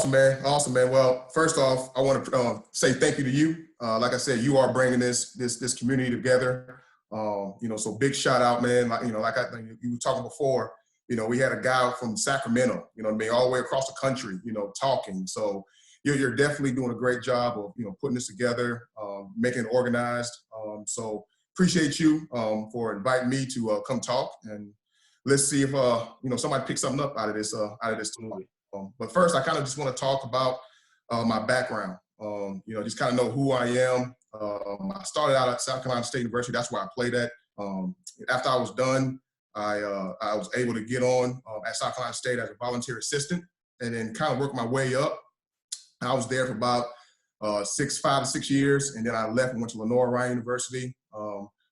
Awesome, man. Awesome, man. Well, first off, I want to say thank you to you. Like I said, you are bringing this community together. So big shout out, man. Like you were talking before. We had a guy from Sacramento. All the way across the country. Talking. So you're definitely doing a great job of putting this together, making it organized. So appreciate you for inviting me to come talk, and let's see if somebody picks something up out of this talk. But first, I kind of just want to talk about my background. Just kind of know who I am. I started out at South Carolina State University. That's where I played at. After I was done, I was able to get on at South Carolina State as a volunteer assistant, and then kind of work my way up. I was there for about 5 to 6 years, and then I left and went to Lenore University,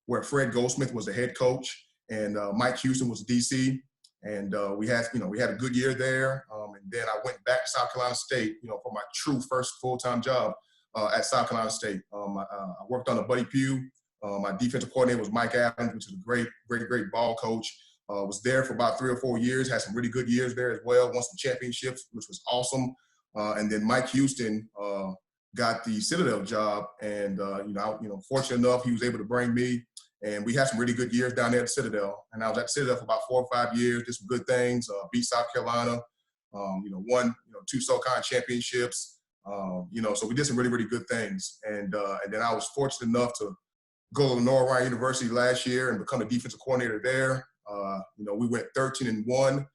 where Fred Goldsmith was the head coach, and Mike Houston was the DC. And we had a good year there. And then I went back to South Carolina State, for my true first full-time job at South Carolina State. I worked on a Buddy Pugh. My defensive coordinator was Mike Adams, which is a great ball coach. Was there for about 3 or 4 years, had some really good years there as well, won some championships, which was awesome. And then Mike Houston got the Citadel job. And, fortunate enough, he was able to bring me. And we had some really good years down there at Citadel. And I was at Citadel for about 4 or 5 years, did some good things, beat South Carolina, won, 2 SoCon championships. So we did some really, really good things. And then I was fortunate enough to go to Lenore University last year and become a defensive coordinator there. We went 13-1,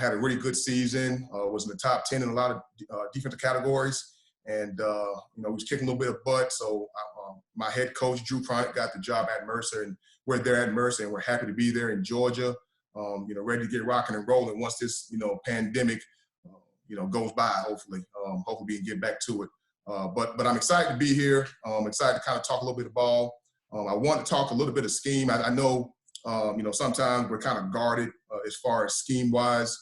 had a really good season, was in the top 10 in a lot of defensive categories. And, we was kicking a little bit of butt. So my head coach, Drew Pronick, got the job at Mercer, and we're there at Mercer, and we're happy to be there in Georgia, ready to get rocking and rolling once this, pandemic, goes by, hopefully we can get back to it. But I'm excited to be here. I'm excited to kind of talk a little bit of ball. I want to talk a little bit of scheme. I know, sometimes we're kind of guarded as far as scheme-wise,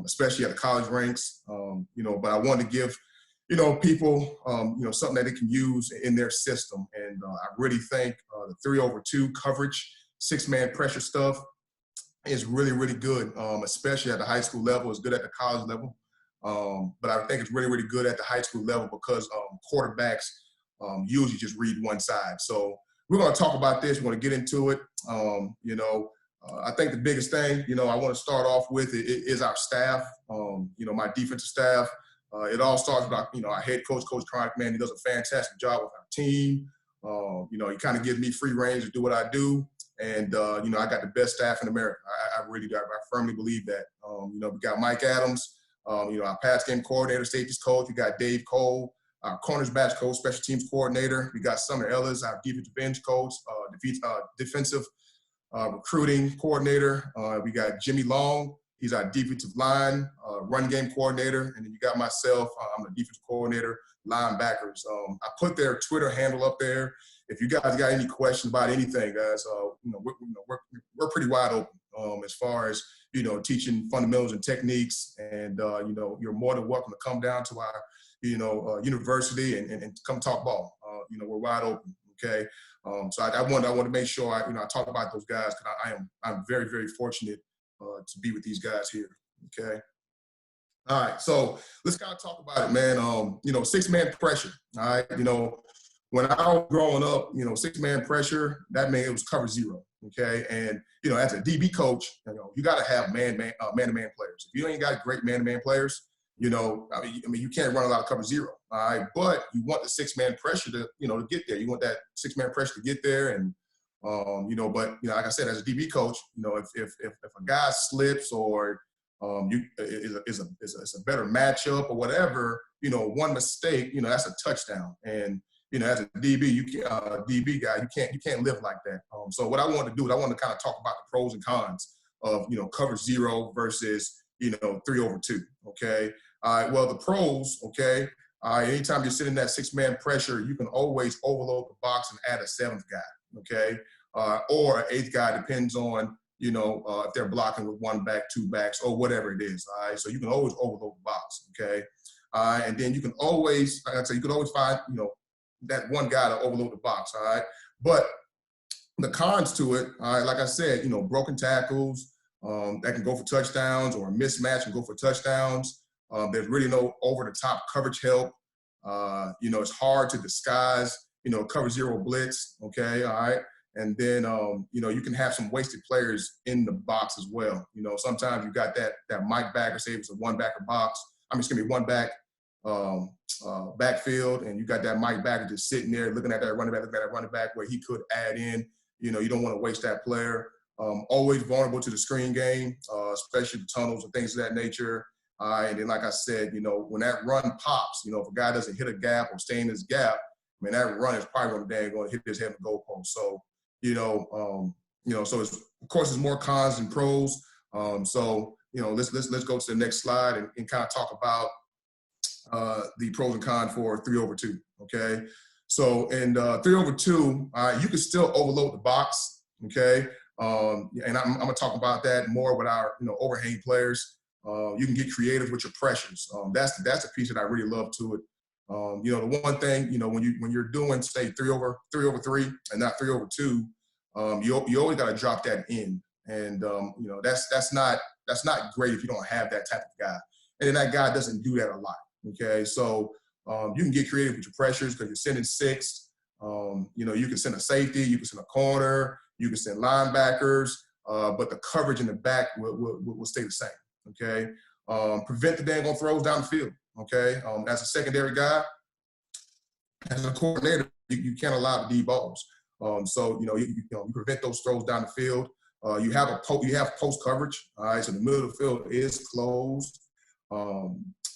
especially at the college ranks, but I want to give people, something that they can use in their system. And I really think the 3-over-2 coverage, 6-man pressure stuff is really, really good, especially at the high school level. It's good at the college level. But I think it's really, really good at the high school level because quarterbacks usually just read one side. So we're going to talk about this. We're going to get into it. I think the biggest thing, I want to start off with is our staff, my defensive staff. It all starts with our head coach, Coach Chronic, man. He does a fantastic job with our team. He kind of gives me free range to do what I do. And, I got the best staff in America. I really do. I firmly believe that. We got Mike Adams, our pass game coordinator, safeties coach. We got Dave Cole, our corners backs coach, special teams coordinator. We got Summer Ellis, our defensive bench coach, defensive recruiting coordinator. We got Jimmy Long. He's our defensive line, run game coordinator. And then you got myself. I'm the defensive coordinator, linebackers. I put their Twitter handle up there. If you guys got any questions about anything, guys, we're pretty wide open as far as, teaching fundamentals and techniques. And, you're more than welcome to come down to our, university and come talk ball. We're wide open. Okay. So I want to make sure I talk about those guys because I'm very, very fortunate to be with these guys here. Okay. All right. So let's kind of talk about it, man. 6-man pressure. All right. When I was growing up, 6-man pressure, that meant it was cover zero. Okay. And, as a DB coach, you got to have man-to-man players. If you ain't got great man-to-man players, you can't run a lot of cover zero. All right. But you want the 6-man pressure to get there. You want that 6-man pressure to get there. And, like I said, as a DB coach, if a guy slips or is a better matchup or whatever, one mistake, that's a touchdown. And, as a DB, DB guy, you can't live like that. So what I want to do is I want to kind of talk about the pros and cons of, cover zero versus, 3-over-2. Okay. All right. Well, the pros, okay. Anytime you're sitting in that 6-man pressure, you can always overload the box and add a 7th guy. Okay. Or an 8th guy, depends on, if they're blocking with 1 back, 2 backs, or whatever it is. All right. So you can always overload the box. Okay. And then you can always, like I said, you can always find, that one guy to overload the box. All right. But the cons to it, all right, like I said, broken tackles that can go for touchdowns, or a mismatch and go for touchdowns. There's really no over-the-top coverage help. It's hard to disguise, cover zero blitz, okay, all right? And then, you can have some wasted players in the box as well. Sometimes you got that Mike backer, say it's a one-backer box. It's going to be one back backfield, and you got that Mike backer just sitting there looking at that running back where he could add in. You don't want to waste that player. Always vulnerable to the screen game, especially the tunnels and things of that nature. And then, like I said, when that run pops, if a guy doesn't hit a gap or stay in his gap, that run is probably going to hit his head in the goalpost. So, so of course, there's more cons than pros. Let's go to the next slide and kind of talk about the pros and cons for 3-over-2. Okay, so in 3-over-2, you can still overload the box. Okay, and I'm going to talk about that more with our overhang players. You can get creative with your pressures. That's a piece that I really love to it. The one thing, when you're doing, say, 3-over-3 and not 3-over-2, you always got to drop that in. And, that's not great if you don't have that type of guy. And then that guy doesn't do that a lot. Okay. So, you can get creative with your pressures because you're sending six. You can send a safety, you can send a corner, you can send linebackers, but the coverage in the back will stay the same. Okay. Prevent the dang throws down the field. Okay. As a secondary guy, as a coordinator, you can't allow the D balls. You prevent those throws down the field. You have post coverage. All right. So the middle of the field is closed.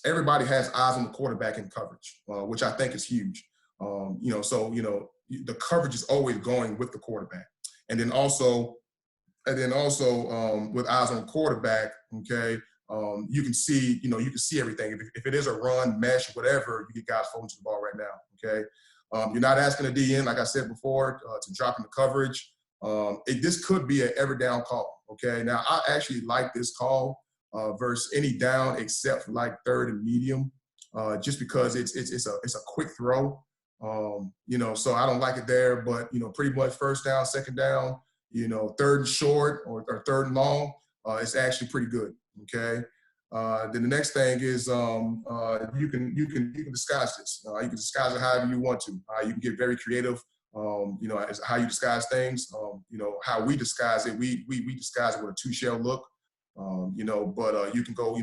Everybody has eyes on the quarterback in coverage, which I think is huge. The coverage is always going with the quarterback. And then also with eyes on the quarterback, okay, you can see everything. If it is a run, mesh, whatever, you get guys holding to the ball right now, okay? You're not asking a DN, like I said before, to drop in the coverage. This could be an every down call, okay? Now, I actually like this call versus any down except for like third and medium, just because it's a quick throw. So I don't like it there, but, pretty much first down, second down, third and short or third and long, it's actually pretty good. Okay. Then the next thing is you can disguise this. You can disguise it however you want to. You can get very creative. As how you disguise things. How we disguise it. We disguise it with a two-shell look. But you can go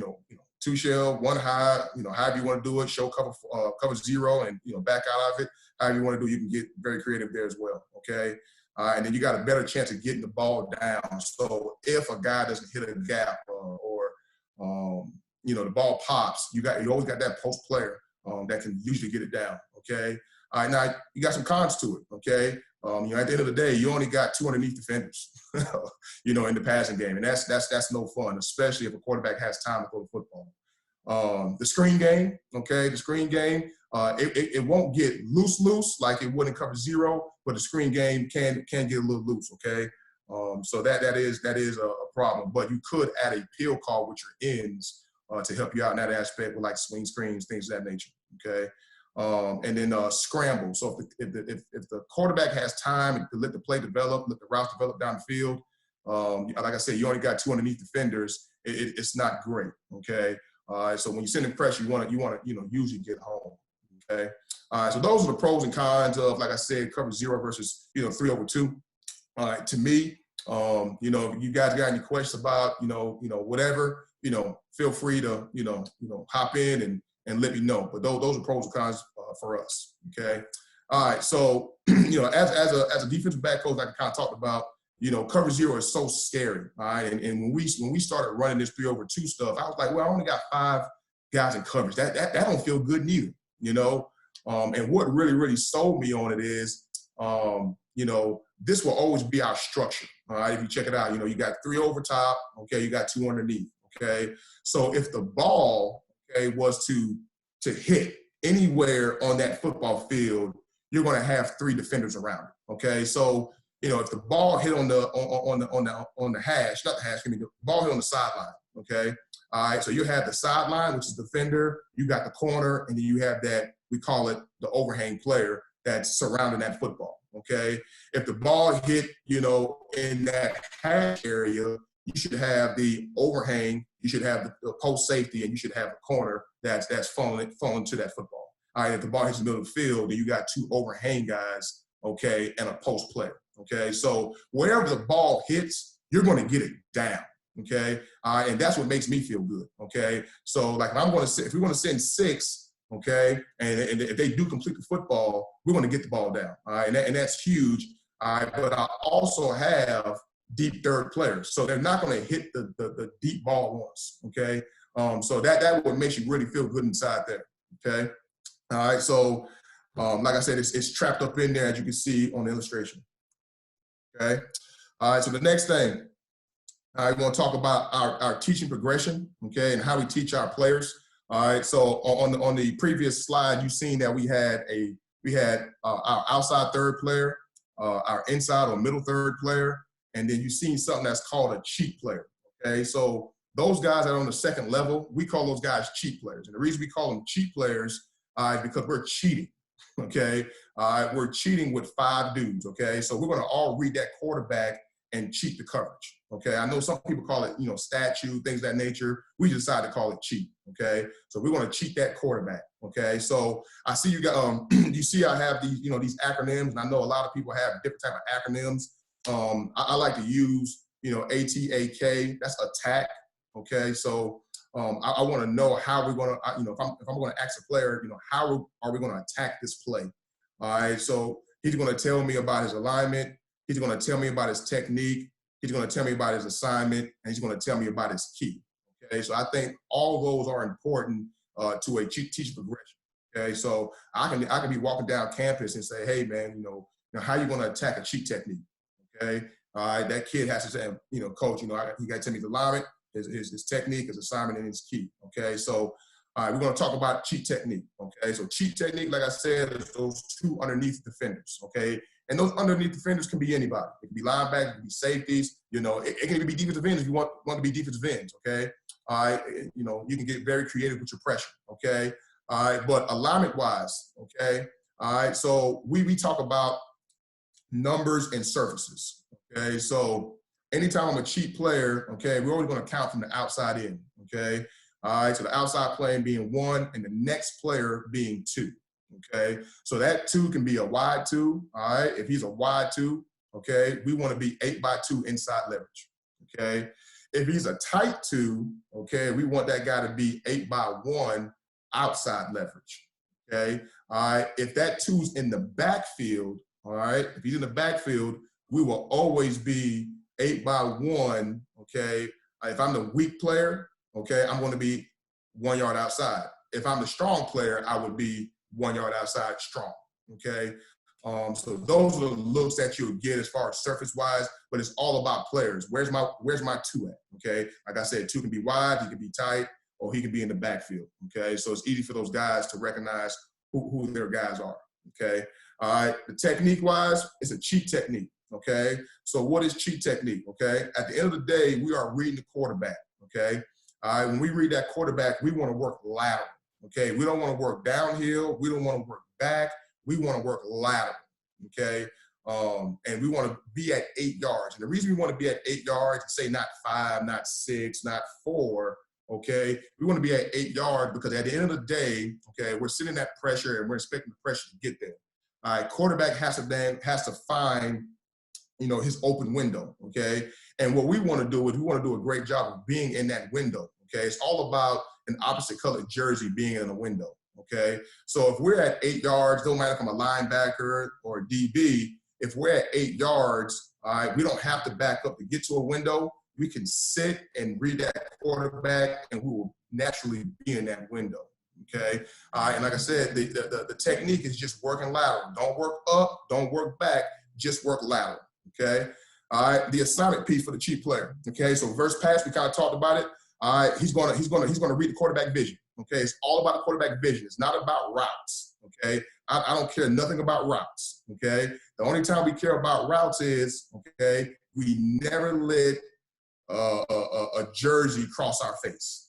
two-shell, one high. However you want to do it. Show cover zero and back out of it. However you want to do, you can get very creative there as well. Okay. And then you got a better chance of getting the ball down. So if a guy doesn't hit a gap the ball pops, you always got that post player that can usually get it down. Okay. All right. Now you got some cons to it. Okay. At the end of the day, you only got 2 underneath defenders, in the passing game, and that's no fun, especially if a quarterback has time to throw the football. The screen game. Okay. The screen game. It won't get loose like it would in cover zero, but the screen game can get a little loose, okay? So that is a problem. But you could add a peel call with your ends to help you out in that aspect with like swing screens, things of that nature, okay? And then scramble. So if the quarterback has time to let the play develop, let the routes develop down the field, like I said, you only got 2 underneath defenders. It's not great, okay? So when you're sending pressure, you want to usually get home. Okay. So those are the pros and cons of, like I said, cover zero versus, 3-over-2. All right. To me, if you guys got any questions about, whatever, feel free to, hop in and let me know. But those are pros and cons for us. Okay. All right. So, as a defensive back coach, like I kind of talked about, cover zero is so scary. All right. And when we started running this 3-over-2 stuff, I was like, well, I only got 5 guys in coverage. That don't feel good neither. And what really, really sold me on it is, this will always be our structure. All right. If you check it out, you got 3 over top. Okay. You got 2 underneath. Okay. So if the ball, okay, was to hit anywhere on that football field, you're going to have 3 defenders around it. Okay. So, if the ball hit on the hash, not the hash, the ball hit on the sideline. Okay. All right, so you have the sideline, which is the defender, you got the corner, and then you have that, we call it the overhang player that's surrounding that football, okay? If the ball hit, in that hash area, you should have the overhang, you should have the post safety, and you should have a corner that's falling to that football. All right, if the ball hits the middle of the field, then you got two overhang guys, okay, and a post player, okay? So wherever the ball hits, you're going to get it down, okay? And that's what makes me feel good, okay? So like if we want to send 6, okay, and if they do complete the football, we're going to get the ball down, all right? And that's huge, all right? But I also have deep third players, so they're not going to hit the deep ball once, okay? So that what makes you really feel good inside there, okay? All right, so like I said, it's trapped up in there, as you can see on the illustration, okay? All right, so the next thing, we're going to talk about our teaching progression, okay, and how we teach our players. All right, so on the previous slide, you've seen that we had our outside third player, our inside or middle third player, and then you've seen something that's called a cheat player, okay? So those guys that are on the second level, we call those guys cheat players. And the reason we call them cheat players is because we're cheating, okay? We're cheating with 5 dudes, okay? So we're going to all read that quarterback and cheat the coverage, okay? I know some people call it, statue, things of that nature. We decided to call it cheat, okay? So we're going to cheat that quarterback, okay? So I see you got, you see I have these, these acronyms, and I know a lot of people have different type of acronyms. I like to use, ATAK, that's attack, okay? So I want to know how we're going to, if I'm going to ask a player, how are we going to attack this play? All right, so he's going to tell me about his alignment. He's going to tell me about his technique. He's going to tell me about his assignment, and he's going to tell me about his key. Okay, so I think all of those are important to a teacher progression. Okay, so I can be walking down campus and say, hey man, how are you going to attack a cheat technique? Okay, all right, that kid has to say, coach, he got to tell me his alignment, his technique, his assignment, and his key. Okay, so all right, we're going to talk about cheat technique. Okay, so cheat technique, like I said, is those 2 underneath defenders. Okay. And those underneath defenders can be anybody. It can be linebackers, it can be safeties. It can even be defensive ends if you want to be defensive ends, okay? All right, you can get very creative with your pressure, okay? All right, but alignment-wise, okay? All right, so we talk about numbers and surfaces, okay? So anytime I'm a cheat player, okay, we're always going to count from the outside in, okay? All right, so the outside player being 1 and the next player being 2. Okay, so that 2 can be a wide 2, all right? If he's a wide 2, okay, we want to be 8x2 inside leverage, okay? If he's a tight 2, okay, we want that guy to be 8x1 outside leverage, okay? All right, if that 2's in the backfield, all right, if he's in the backfield, we will always be 8x1, okay? If I'm the weak player, okay, I'm going to be 1 yard outside. If I'm the strong player, I would be 1 yard outside strong, okay? So those are the looks that you'll get as far as surface-wise, but it's all about players. Where's my 2 at, okay? Like I said, 2 can be wide, he can be tight, or he can be in the backfield, okay? So it's easy for those guys to recognize who their guys are, okay? All right, the technique-wise, it's a cheat technique, okay? So what is cheat technique, okay? At the end of the day, we are reading the quarterback, okay? All right, when we read that quarterback, we want to work lateral. Okay, we don't want to work downhill. We don't want to work back. We want to work lateral, okay? And we want to be at 8 yards. And the reason we want to be at 8 yards, say not 5, not 6, not 4, okay? We want to be at 8 yards because at the end of the day, okay, we're sitting that pressure and we're expecting the pressure to get there. All right, quarterback has to find, his open window, okay? And what we want to do is we want to do a great job of being in that window, okay? It's all about an opposite colored jersey being in a window, okay? So if we're at 8 yards, don't matter if I'm a linebacker or a DB, if we're at 8 yards, all right, we don't have to back up to get to a window. We can sit and read that quarterback and we will naturally be in that window, okay? And like I said, the technique is just working lateral. Don't work up, don't work back, just work lateral, okay? All right, the assignment piece for the cheat player, okay? So verse pass, we kind of talked about it. All right, he's gonna read the quarterback vision. Okay, it's all about quarterback vision. It's not about routes. Okay, I don't care nothing about routes. Okay, the only time we care about routes is okay, we never let a jersey cross our face.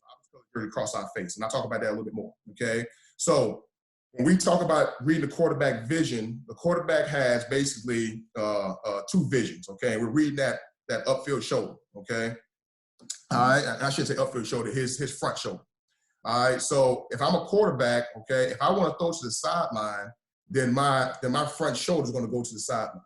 Cross our face, and I'll talk about that a little bit more. Okay, so when we talk about reading the quarterback vision, the quarterback has basically 2 visions. Okay, we're reading that upfield shoulder. Okay. All right, I should say upfield shoulder, his front shoulder. All right, so if I'm a quarterback, okay, if I want to throw to the sideline, then my front shoulder is going to go to the sideline.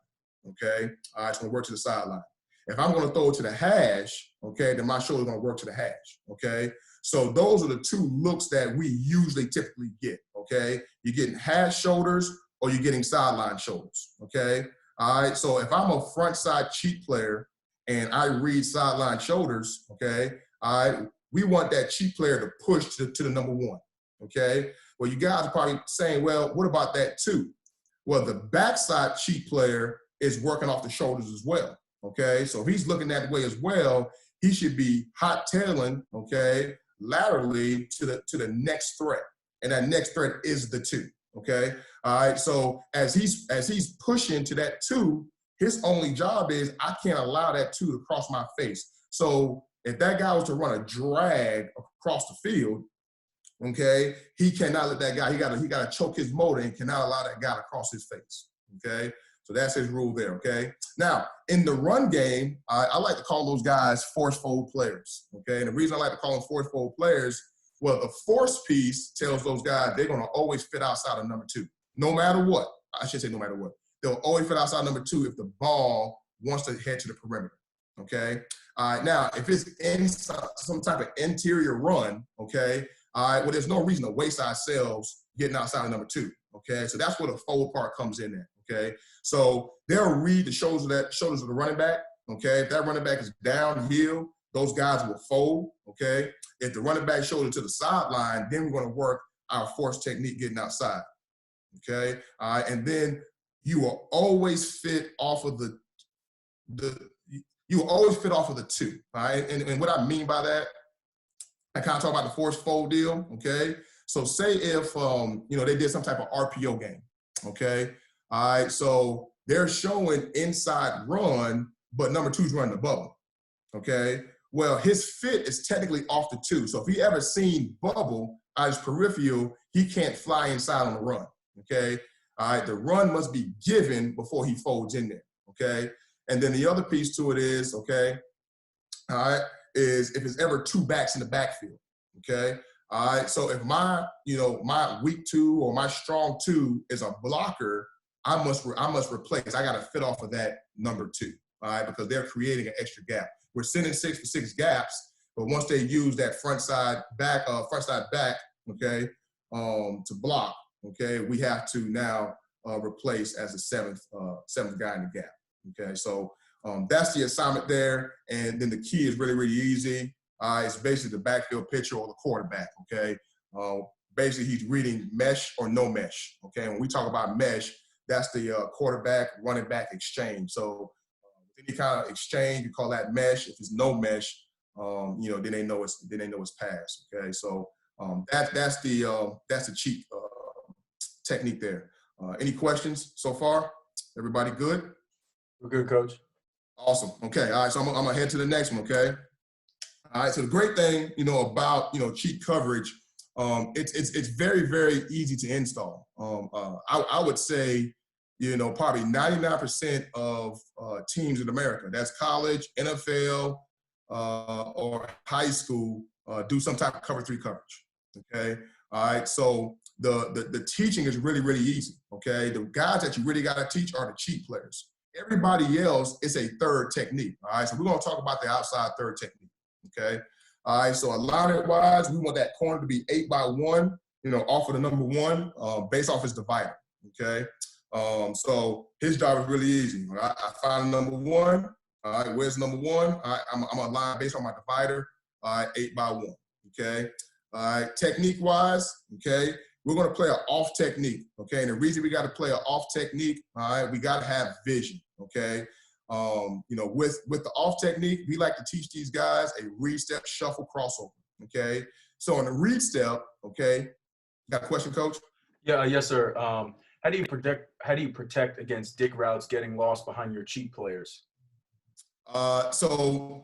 Okay, all right, it's going to work to the sideline. If I'm going to throw it to the hash, okay, then my shoulder is going to work to the hash. Okay, so those are the two looks that we usually typically get. Okay, you're getting hash shoulders or you're getting sideline shoulders. Okay, all right, so if I'm a front side cheat player and I read sideline shoulders, okay, all right, we want that cheat player to push to the number one, okay? Well, you guys are probably saying, well, what about that too? Well, the backside cheat player is working off the shoulders as well, okay? So if he's looking that way as well, he should be hot tailing, okay, laterally to the next threat. And that next threat is the two, okay? All right, so as he's pushing to that two, his only job is I can't allow that two to cross my face. So if that guy was to run a drag across the field, okay, he cannot let that guy, he gotta choke his motor and cannot allow that guy to cross his face, okay? So that's his rule there, okay? Now, in the run game, I like to call those guys force-fold players, okay? And the reason I like to call them force-fold players, well, the force piece tells those guys they're gonna always fit outside of number two, no matter what. I should say no matter what. They'll always fit outside number two if the ball wants to head to the perimeter, okay? All right, now, if it's in some type of interior run, okay, all right, well, there's no reason to waste ourselves getting outside of number two, okay? So that's where the fold part comes in there, okay? So they'll read the shoulders of the running back, okay? If that running back is downhill, those guys will fold, okay? If the running back shoulder to the sideline, then we're gonna work our force technique getting outside, okay? All right, and then you will always fit off of the you will always fit off of the two, all right? And what I mean by that, I kind of talk about the force fold deal, okay? So say if, they did some type of RPO game, okay? All right, so they're showing inside run, but number two's running the bubble, okay? Well, his fit is technically off the two. So if he ever seen bubble out his peripheral, he can't fly inside on the run, okay? All right, the run must be given before he folds in there, okay? And then the other piece to it is, okay, all right, is if it's ever two backs in the backfield, okay? All right, so if my weak two or my strong two is a blocker, I must replace. I got to fit off of that number two, all right, because they're creating an extra gap. We're sending 6 for 6 gaps, but once they use that front side back, okay, to block, okay, we have to now replace as the seventh guy in the gap. Okay, so that's the assignment there, and then the key is really, really easy. It's basically the backfield pitcher or the quarterback, okay? Basically, he's reading mesh or no mesh, okay? When we talk about mesh, that's the quarterback, running back exchange. So with any kind of exchange, you call that mesh. If it's no mesh, then they know it's pass, okay? So that's the cheat technique there. Any questions so far? Everybody good? We're good, Coach. Awesome. Okay. All right. So I'm gonna head to the next one. Okay. All right. So the great thing, about cheat coverage, it's very, very easy to install. I would say, probably 99% of teams in America, that's college, NFL, or high school, do some type of cover 3 coverage. Okay. All right. So the teaching is really, really easy. Okay. The guys that you really got to teach are the cheat players. Everybody else is a third technique, all right? So we're going to talk about the outside third technique, okay? All right, so alignment-wise, we want that corner to be 8 by 1, off of the number 1, based off his divider, okay? So his job is really easy. Right? I find number 1, all right, where's number 1? All right, I'm going to align based on my divider, all right, 8 by 1, okay? All right, technique-wise, okay, we're going to play an off technique, okay? And the reason we got to play an off technique, all right, we got to have vision, okay? With the off technique, we like to teach these guys a read step, shuffle, crossover, okay? So on the read step, okay, got a question, Coach? Yeah, yes, sir. How do you protect against dig routes getting lost behind your cheat players? So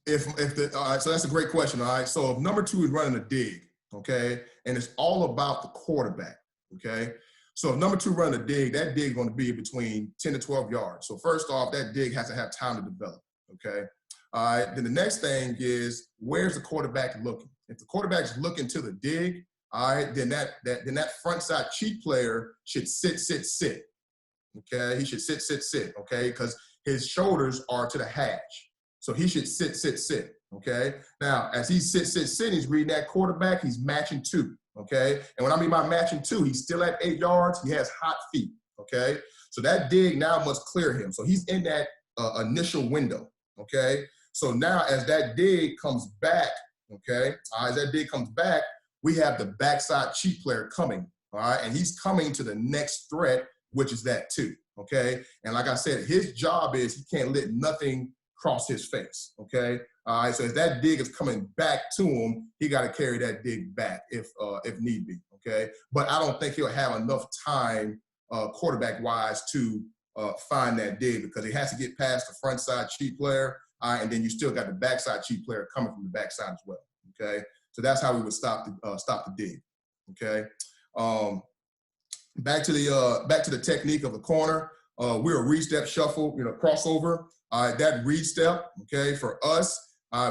that's a great question, all right? So if number 2 is running a dig, okay, and it's all about the quarterback, okay? So if number 2 running a dig, that dig is going to be between 10 to 12 yards. So first off, that dig has to have time to develop, okay? All right. Then the next thing is, where's the quarterback looking? If the quarterback's looking to the dig, all right, then that front side cheat player should sit. Okay, he should sit. Okay, because his shoulders are to the hash, so he should sit. Okay. Now, as he sits, he's reading that quarterback. He's matching 2. Okay, and when I mean by matching 2, he's still at 8 yards. He has hot feet. Okay, so that dig now must clear him. So he's in that initial window. Okay, so now as that dig comes back, okay, as that dig comes back, we have the backside cheat player coming. All right, and he's coming to the next threat, which is that 2. Okay, and like I said, his job is he can't let nothing cross his face. Okay, all right, so as that dig is coming back to him, he got to carry that dig back if need be. Okay, but I don't think he'll have enough time quarterback-wise to find that dig, because he has to get past the front side cheat player, and then you still got the backside cheat player coming from the backside as well. Okay, so that's how we would stop the dig. Okay, back to the technique of the corner. We're a read step shuffle, crossover. That read step, okay, for us,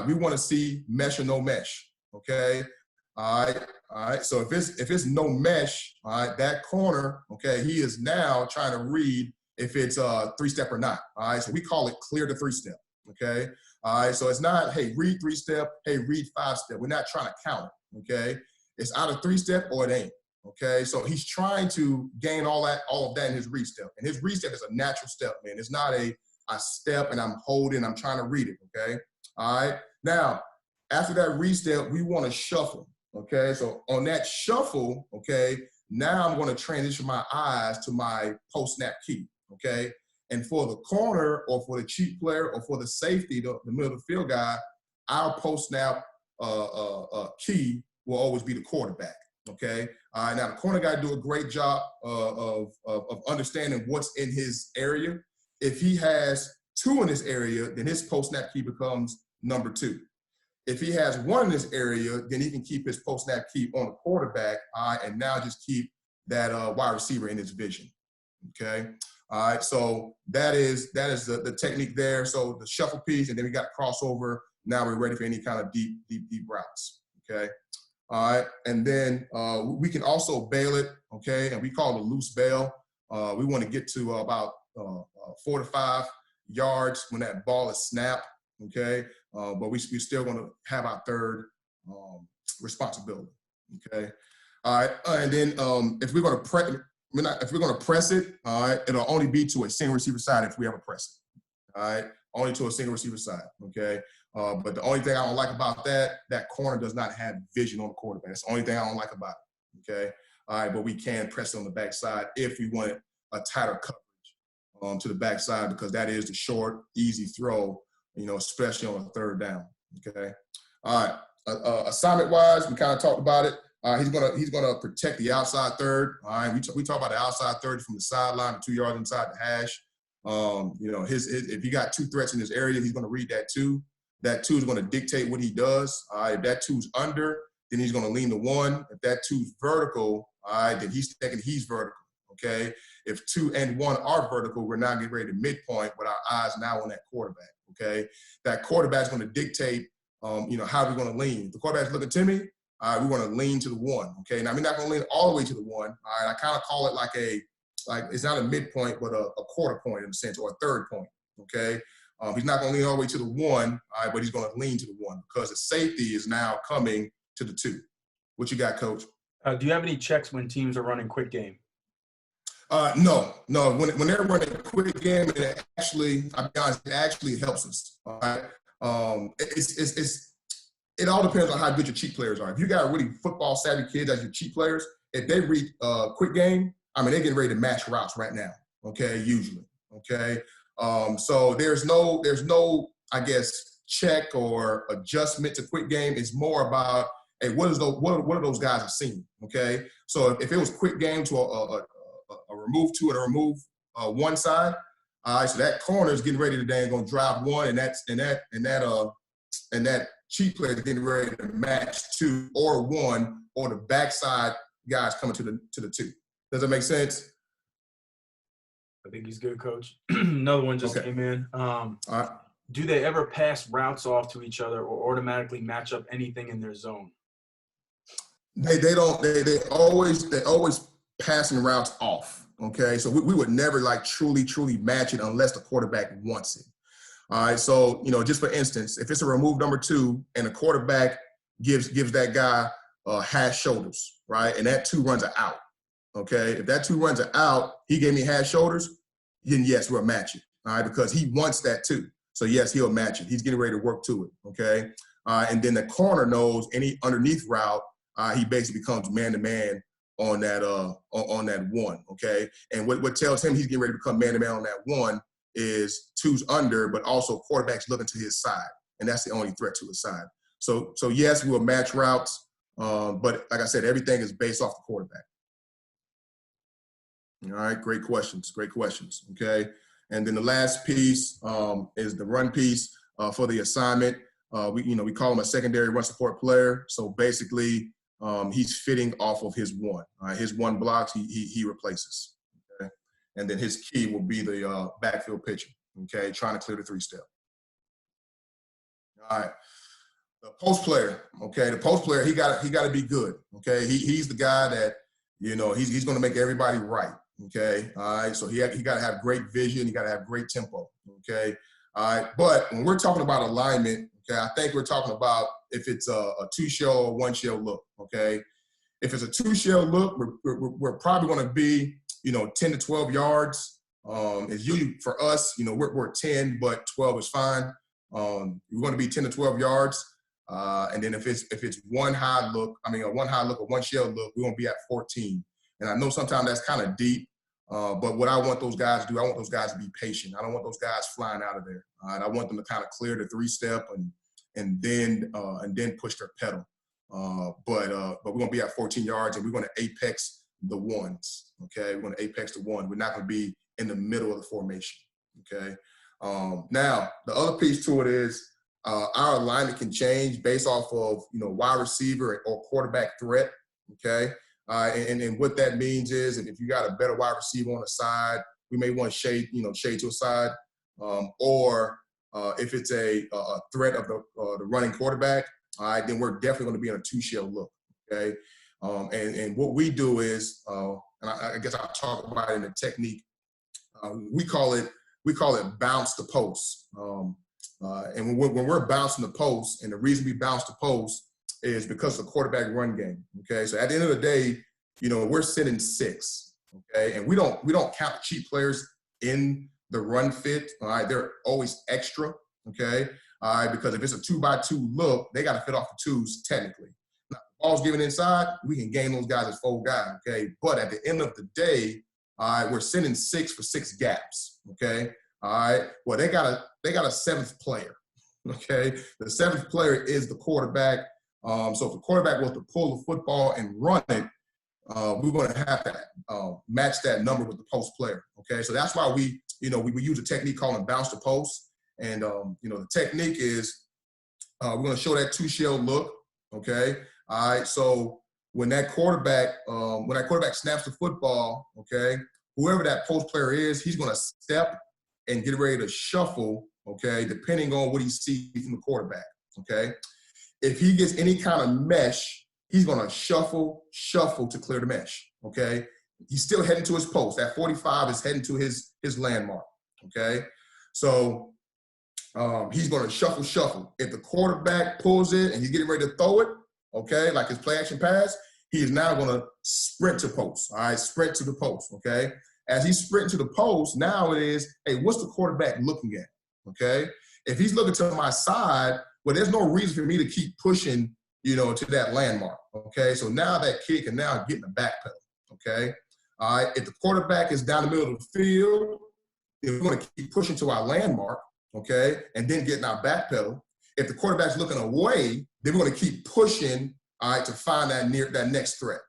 we want to see mesh or no mesh. Okay, all right. So if it's no mesh, all right, that corner, okay, he is now trying to read if it's a 3-step or not. All right, so we call it clear to 3-step. Okay, all right, so it's not, hey, read 3-step, hey, read 5-step. We're not trying to count it. Okay, it's out of 3-step or it ain't. Okay, so he's trying to gain all of that in his read step, and his read step is a natural step, man. It's not a step and I'm holding, I'm trying to read it. Okay, all right. Now, after that read step, we want to shuffle. Okay, so on that shuffle, okay, now I'm going to transition my eyes to my post-snap key. Okay, and for the corner or for the cheat player or for the safety, the middle of the field guy, our post-snap key will always be the quarterback. Okay, now the corner guy do a great job of understanding what's in his area. If he has 2 in this area, then his post-snap key becomes number 2. If he has 1 in this area, then he can keep his post-snap key on the quarterback, and now just keep that wide receiver in his vision. Okay, all right. So that is the technique there. So the shuffle piece, and then we got crossover. Now we're ready for any kind of deep routes. Okay. All right, and then we can also bail it, okay, and we call it a loose bail. We want to get to about 4 to 5 yards when that ball is snapped, okay, but we're still going to have our third responsibility, okay. All right, and then if we're going to press it, all right, it'll only be to a single receiver side if we ever press it, all right, only to a single receiver side, okay. But the only thing I don't like about that corner does not have vision on the quarterback. That's the only thing I don't like about it, okay? All right, but we can press it on the backside if we want a tighter coverage to the backside, because that is the short, easy throw, especially on a 3rd down, okay? All right, assignment-wise, we kind of talked about it. He's gonna protect the outside third. All right, we talk about the outside third from the sideline to 2 yards inside the hash. If he got 2 threats in his area, he's gonna read that 2. That 2 is going to dictate what he does. If that 2's under, then he's going to lean to 1. If that 2's vertical, then he's thinking he's vertical. Okay. If 2 and 1 are vertical, we're now getting ready to midpoint with our eyes now on that quarterback. Okay. That quarterback's going to dictate, how we're going to lean. If the quarterback's looking to me, we want to lean to the 1. Okay. Now we're not going to lean all the way to the 1. All right. I kind of call it like it's not a midpoint, but a quarter point in a sense, or a 3rd point. Okay. He's not going to lean all the way to the 1, but he's going to lean to the 1 because the safety is now coming to the 2. What you got, Coach? Do you have any checks when teams are running quick game? No. When they're running a quick game, it actually helps us. All right. It all depends on how good your cheat players are. If you got really football savvy kids as your cheat players, if they read quick game, they're getting ready to match routes right now. Okay, usually. Okay. So there's no, I guess, check or adjustment to quick game. It's more about, hey, what are those guys are seeing? Okay. So if it was quick game to a remove 2 and a remove 1 side, all right, so that corner is getting ready to gonna drive 1, and that cheat player is getting ready to match 2 or 1, or the backside guys coming to the 2. Does that make sense? I think he's good, Coach. Another one just came in. All right. Do they ever pass routes off to each other or automatically match up anything in their zone? They don't. They always passing routes off. Okay, so we would never like truly match it unless the quarterback wants it. All right, so just for instance, if it's a remove number 2 and the quarterback gives that guy hash shoulders, right, and that 2 runs an out. Okay, if that 2 runs an out, he gave me hash shoulders, then yes, we'll match it. All right, because he wants that too. So yes, he'll match it. He's getting ready to work to it. Okay, and then the corner knows any underneath route, he basically becomes man-to-man on that on that 1. Okay, and what tells him he's getting ready to become man-to-man on that 1 is 2's under, but also quarterback's looking to his side, and that's the only threat to his side. So yes, we'll match routes, but like I said, everything is based off the quarterback. All right, great questions. Okay, and then the last piece is the run piece for the assignment. We call him a secondary run support player. So basically, he's fitting off of his 1. His 1 blocks, he replaces. Okay, and then his key will be the backfield pitcher. Okay, trying to clear the 3-step. All right, the post player. Okay, the post player, he got to be good. Okay, he's the guy that he's going to make everybody right. Okay, all right, so he got to have great vision. He got to have great tempo. Okay, all right, but when we're talking about alignment, okay, I think we're talking about if it's a 2-shell or 1-shell look. Okay, if it's a 2-shell look, we're probably going to be 10 to 12 yards. It's usually for us, we're 10, but 12 is fine. We're going to be 10 to 12 yards. And then if it's one high look or 1-shell look, we're going to be at 14. And I know sometimes that's kind of deep, but what I want those guys to do, I want those guys to be patient. I don't want those guys flying out of there. And I want them to kind of clear the 3-step and then push their pedal. But we're going to be at 14 yards, and we're going to apex the 1s. Okay, we're going to apex the 1. We're not going to be in the middle of the formation. Okay. Now the other piece to it is our alignment can change based off of wide receiver or quarterback threat. Okay. And what that means is if you got a better wide receiver on the side, we may want to shade to a side, or if it's a threat of the running quarterback, all right, then we're definitely going to be in a 2-shell look. Okay, and what we do is, and I guess I'll talk about it in the technique. We call it bounce the post. And when we're bouncing the post, and the reason we bounce the post is because of the quarterback run game. Okay, so at the end of the day, we're sitting 6. Okay, and we don't count cheap players in the run fit. All right, they're always extra. Okay, all right, because if it's a 2-by-2 look, they got to fit off the 2s technically. Now, the ball's given inside, we can gain those guys as 4 guys. Okay, but at the end of the day, all right, we're sending 6 for 6 gaps. Okay, all right. Well, they got a 7th player. Okay, the 7th player is the quarterback. So if the quarterback was to pull the football and run it, we're going to have to match that number with the post player. Okay, so that's why we use a technique called bounce the post. And the technique is we're going to show that 2-shell look. Okay, all right. So when that quarterback snaps the football, okay, whoever that post player is, he's going to step and get ready to shuffle. Okay, depending on what he sees from the quarterback. Okay. If he gets any kind of mesh, he's going to shuffle to clear the mesh, okay? He's still heading to his post. That 45 is heading to his landmark, okay? So he's going to shuffle. If the quarterback pulls it and he's getting ready to throw it, okay, like his play action pass, he is now going to sprint to post, all right? Sprint to the post, okay? As he's sprinting to the post, now it is, hey, what's the quarterback looking at, okay? If he's looking to my side, well, there's no reason for me to keep pushing, to that landmark, okay? So now that kid can now get in the back pedal, okay? All right, if the quarterback is down the middle of the field, we're going to keep pushing to our landmark, okay, and then getting our back pedal. If the quarterback's looking away, then we're going to keep pushing, all right, to find that next threat,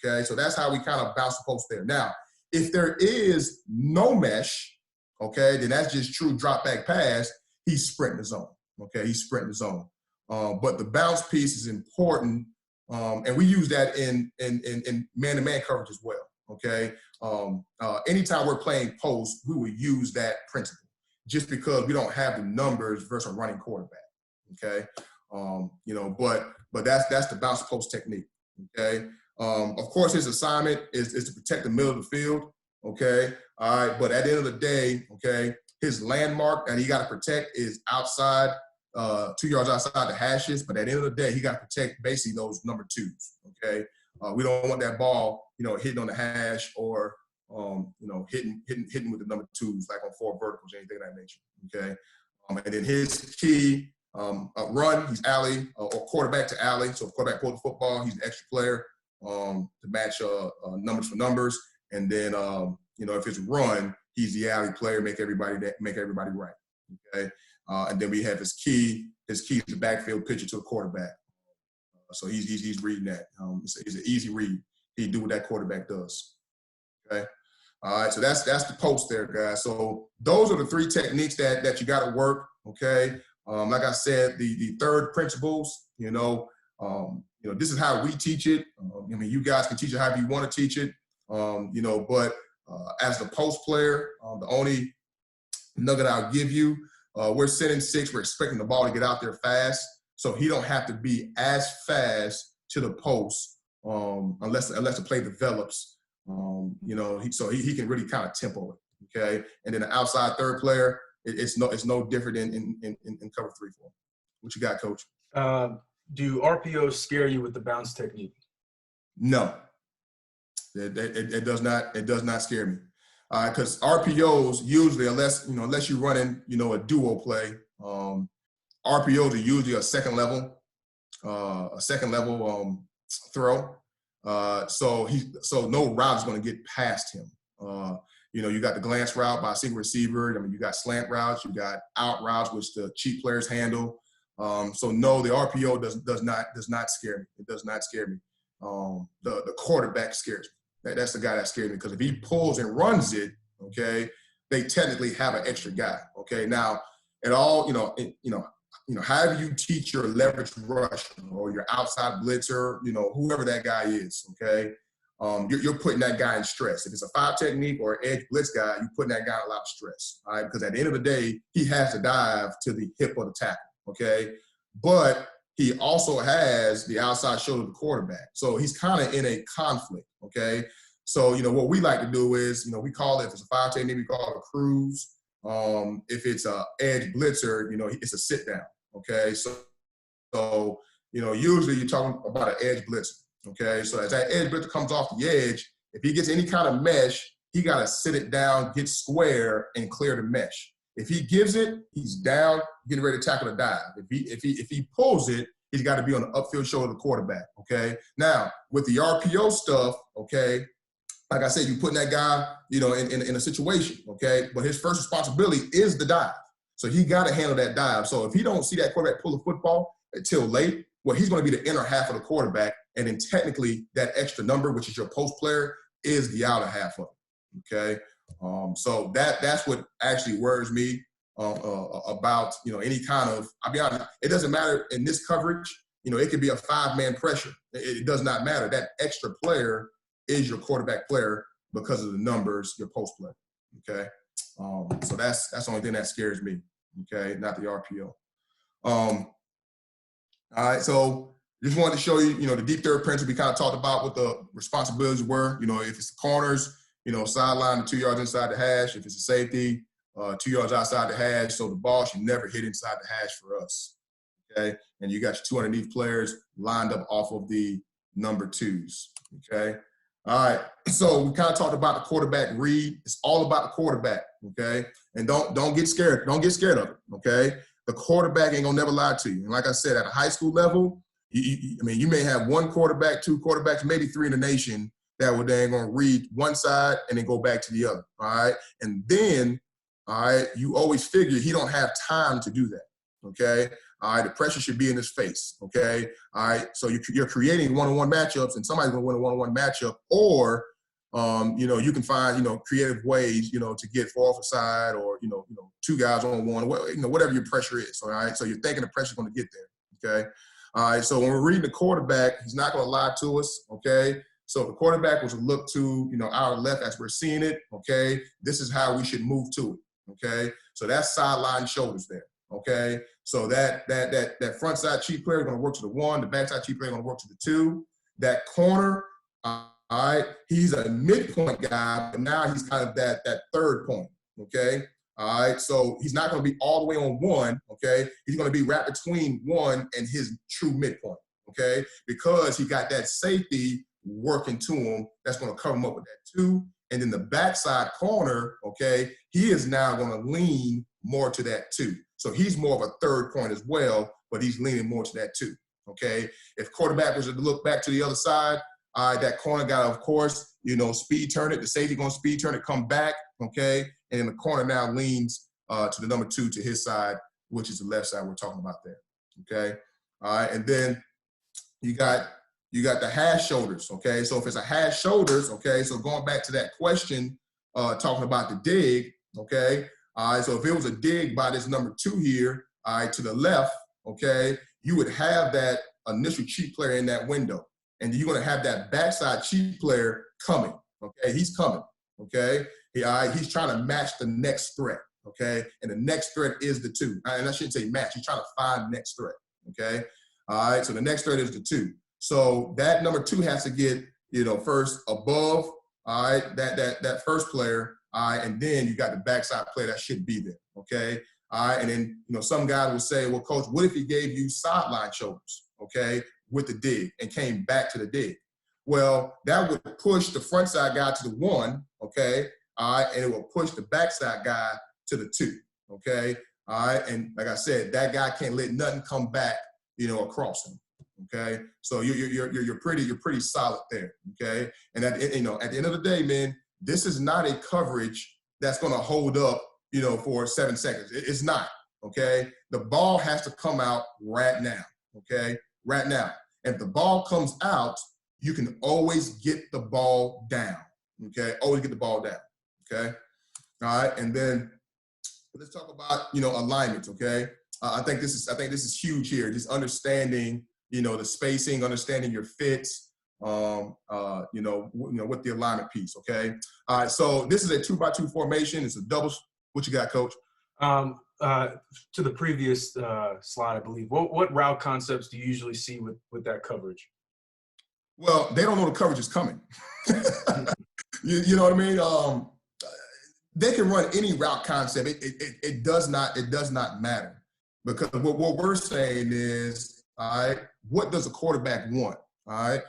okay? So that's how we kind of bounce the post there. Now, if there is no mesh, okay, then that's just true drop back pass. He's sprinting the zone. Okay, he's sprinting the zone. But the bounce piece is important, and we use that in man-to-man coverage as well. Okay, anytime we're playing post, we will use that principle. just because we don't have the numbers versus a running quarterback. Okay. You know, but that's the bounce post technique. Okay. Of course, his assignment is to protect the middle of the field. Okay. All right. But at the end of the day, okay, his landmark that he got to protect is outside, 2 yards outside the hashes. But at the end of the day, he got to protect basically those number twos. Okay. We don't want that ball, you know, hitting on the hash or, you know, hitting with the number twos, like on 4 verticals, anything of that nature. Okay. And then his key, run, he's alley, or quarterback to alley. So if quarterback pulls the football, he's an extra player to match numbers for numbers. And then, you know, if it's run, he's the alley player, make everybody right. Okay. And then we have his key is the backfield pitcher to a quarterback. So he's reading that. It's an easy read. He do what that quarterback does. Okay. All right. So that's the post there, guys. So those are the 3 techniques that you got to work. Okay. Like I said, the third principles, you know, this is how we teach it. I mean, you guys can teach it however you want to teach it. You know, but as the post player, the only nugget I'll give you, we're setting 6. We're expecting the ball to get out there fast. So he don't have to be as fast to the post unless the play develops. You know, so he can really kind of tempo it. Okay. And then the outside third player, it's no different in cover 3-4. What you got, Coach? Do RPOs scare you with the bounce technique? No. It does not scare me. Because RPOs usually, unless you're running, you know, a duo play, RPOs are usually a second level throw. So no route is going to get past him. You know, you got the glance route by a single receiver. I mean, you got slant routes, you got out routes, which the cheap players handle. So no, the RPO does not scare me. It does not scare me. The quarterback scares me. That's the guy that scares me, because if he pulls and runs it, okay, they technically have an extra guy. Okay, now it all, however you teach your leverage rush or your outside blitzer, you know, whoever that guy is, okay, you're putting that guy in stress. If it's a 5 technique or an edge blitz guy, you're putting that guy in a lot of stress, all right? Because at the end of the day, he has to dive to the hip of the tackle, okay? But he also has the outside shoulder of the quarterback. So he's kind of in a conflict, okay? So, you know, what we like to do is, you know, we call it, if it's a 5 technique, we call it a cruise. If it's a edge blitzer, you know, it's a sit down, okay? So, you know, usually you're talking about an edge blitzer, okay? So as that edge blitzer comes off the edge, if he gets any kind of mesh, he got to sit it down, get square, and clear the mesh. If he gives it, he's down, getting ready to tackle a dive. If he pulls it, he's got to be on the upfield shoulder of the quarterback, okay? Now, with the RPO stuff, okay, like I said, you're putting that guy, you know, in a situation, okay? But his first responsibility is the dive. So he got to handle that dive. So if he don't see that quarterback pull the football until late, well, he's going to be the inner half of the quarterback. And then technically that extra number, which is your post player, is the outer half of it, okay? So that's what actually worries me about, you know, any kind of, I'll be honest, it doesn't matter in this coverage. You know, it could be a 5-man pressure. It does not matter. That extra player is your quarterback player because of the numbers, your post player, okay? So that's the only thing that scares me, okay, not the RPO. All right, so just wanted to show you, you know, the deep third principle. We kind of talked about what the responsibilities were. You know, if it's the corners, you know, sideline to 2 yards inside the hash. If it's a safety, 2 yards outside the hash. So the ball should never hit inside the hash for us, okay? And you got your 2 underneath players lined up off of the number 2s, okay? All right, so we kind of talked about the quarterback read. It's all about the quarterback, okay? And don't get scared. Don't get scared of it, okay? The quarterback ain't gonna never lie to you. And like I said, at a high school level, you may have 1 quarterback, 2 quarterbacks, maybe 3 in the nation that would then gonna read one side and then go back to the other, all right? And then, all right, you always figure he don't have time to do that, okay? All right, the pressure should be in his face, okay? All right, so you're creating one-on-one matchups, and somebody's going to win a one-on-one matchup, or, you know, you can find, you know, creative ways, you know, to get 4 off the side, or, you know, 2 guys on one, you know, whatever your pressure is, all right? So you're thinking the pressure's going to get there, okay? All right, so when we're reading the quarterback, he's not going to lie to us, okay? So the quarterback was to look to, you know, our left as we're seeing it, okay? This is how we should move to it. okay? So that's sideline shoulders there, okay? So that front side cheat player is going to work to the 1, the backside cheat player is going to work to the 2. That corner, all right, he's a midpoint guy, but now he's kind of that third point, okay? All right, so he's not going to be all the way on 1, okay? He's going to be right between 1 and his true midpoint, okay? Because he got that safety working to him that's going to cover him up with that 2. And then the backside corner, okay, he is now going to lean more to that 2. So he's more of a third point as well, but he's leaning more to that 2, okay? If quarterback was to look back to the other side, that corner got to, of course, speed turn it. The safety going to speed turn it, come back, okay? And then the corner now leans to the number 2 to his side, which is the left side we're talking about there, okay? All right, and then you got the hash shoulders, okay? So if it's a hash shoulders, okay, so going back to that question, talking about the dig, okay? All right, so if it was a dig by this number 2 here, all right, to the left, okay, you would have that initial cheat player in that window. And you're going to have that backside cheat player coming, okay? He's coming, okay? He's trying to match the next threat, okay? And the next threat is the 2. And I shouldn't say match. He's trying to find the next threat, okay? All right, so the next threat is the 2. So that number 2 has to get, first above, all right, that first player, all right, and then you got the backside player that should be there, okay? All right, and then, some guys will say, well, coach, what if he gave you sideline shoulders, okay, with the dig and came back to the dig? Well, that would push the front side guy to the 1, okay, all right, and it will push the backside guy to the 2, okay, all right, and like I said, that guy can't let nothing come back, across him. Okay, so you're pretty solid there. Okay, and at the end of the day, man, this is not a coverage that's going to hold up, for 7 seconds. It's not. Okay, the ball has to come out right now. Okay, right now. If the ball comes out, you can always get the ball down. Okay, always get the ball down. Okay, all right, and then let's talk about alignment. Okay, I think this is huge here. Just understanding. The spacing, understanding your fits, with the alignment piece, okay? All right, so this is a 2x2 formation. It's a double. What you got, Coach? To the previous slide, I believe. What route concepts do you usually see with that coverage? Well, they don't know the coverage is coming. you know what I mean? They can run any route concept. It does not matter, because what we're saying is, all right, what does a quarterback want? All right.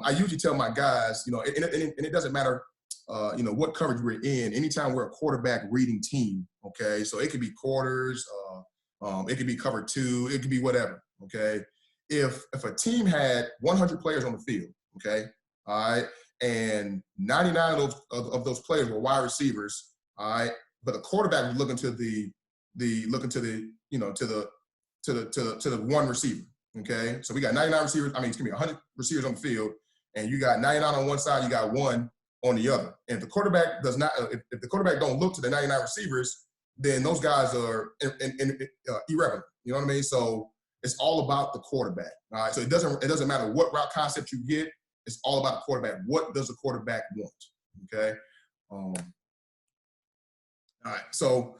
I usually tell my guys, and it doesn't matter, what coverage we're in. Anytime we're a quarterback reading team, okay. So it could be quarters, it could be cover 2, it could be whatever. Okay. If a team had 100 players on the field, okay, all right, and 99 of those players were wide receivers, all right, but the quarterback was looking to the one receiver. Okay, so we got 99 receivers. 100 receivers on the field, and you got 99 on one side, you got 1 on the other. And if the quarterback does not, if the quarterback don't look to the 99 receivers, then those guys are irrelevant. You know what I mean? So it's all about the quarterback. All right. So it doesn't matter what route concept you get. It's all about the quarterback. What does the quarterback want? Okay. All right. So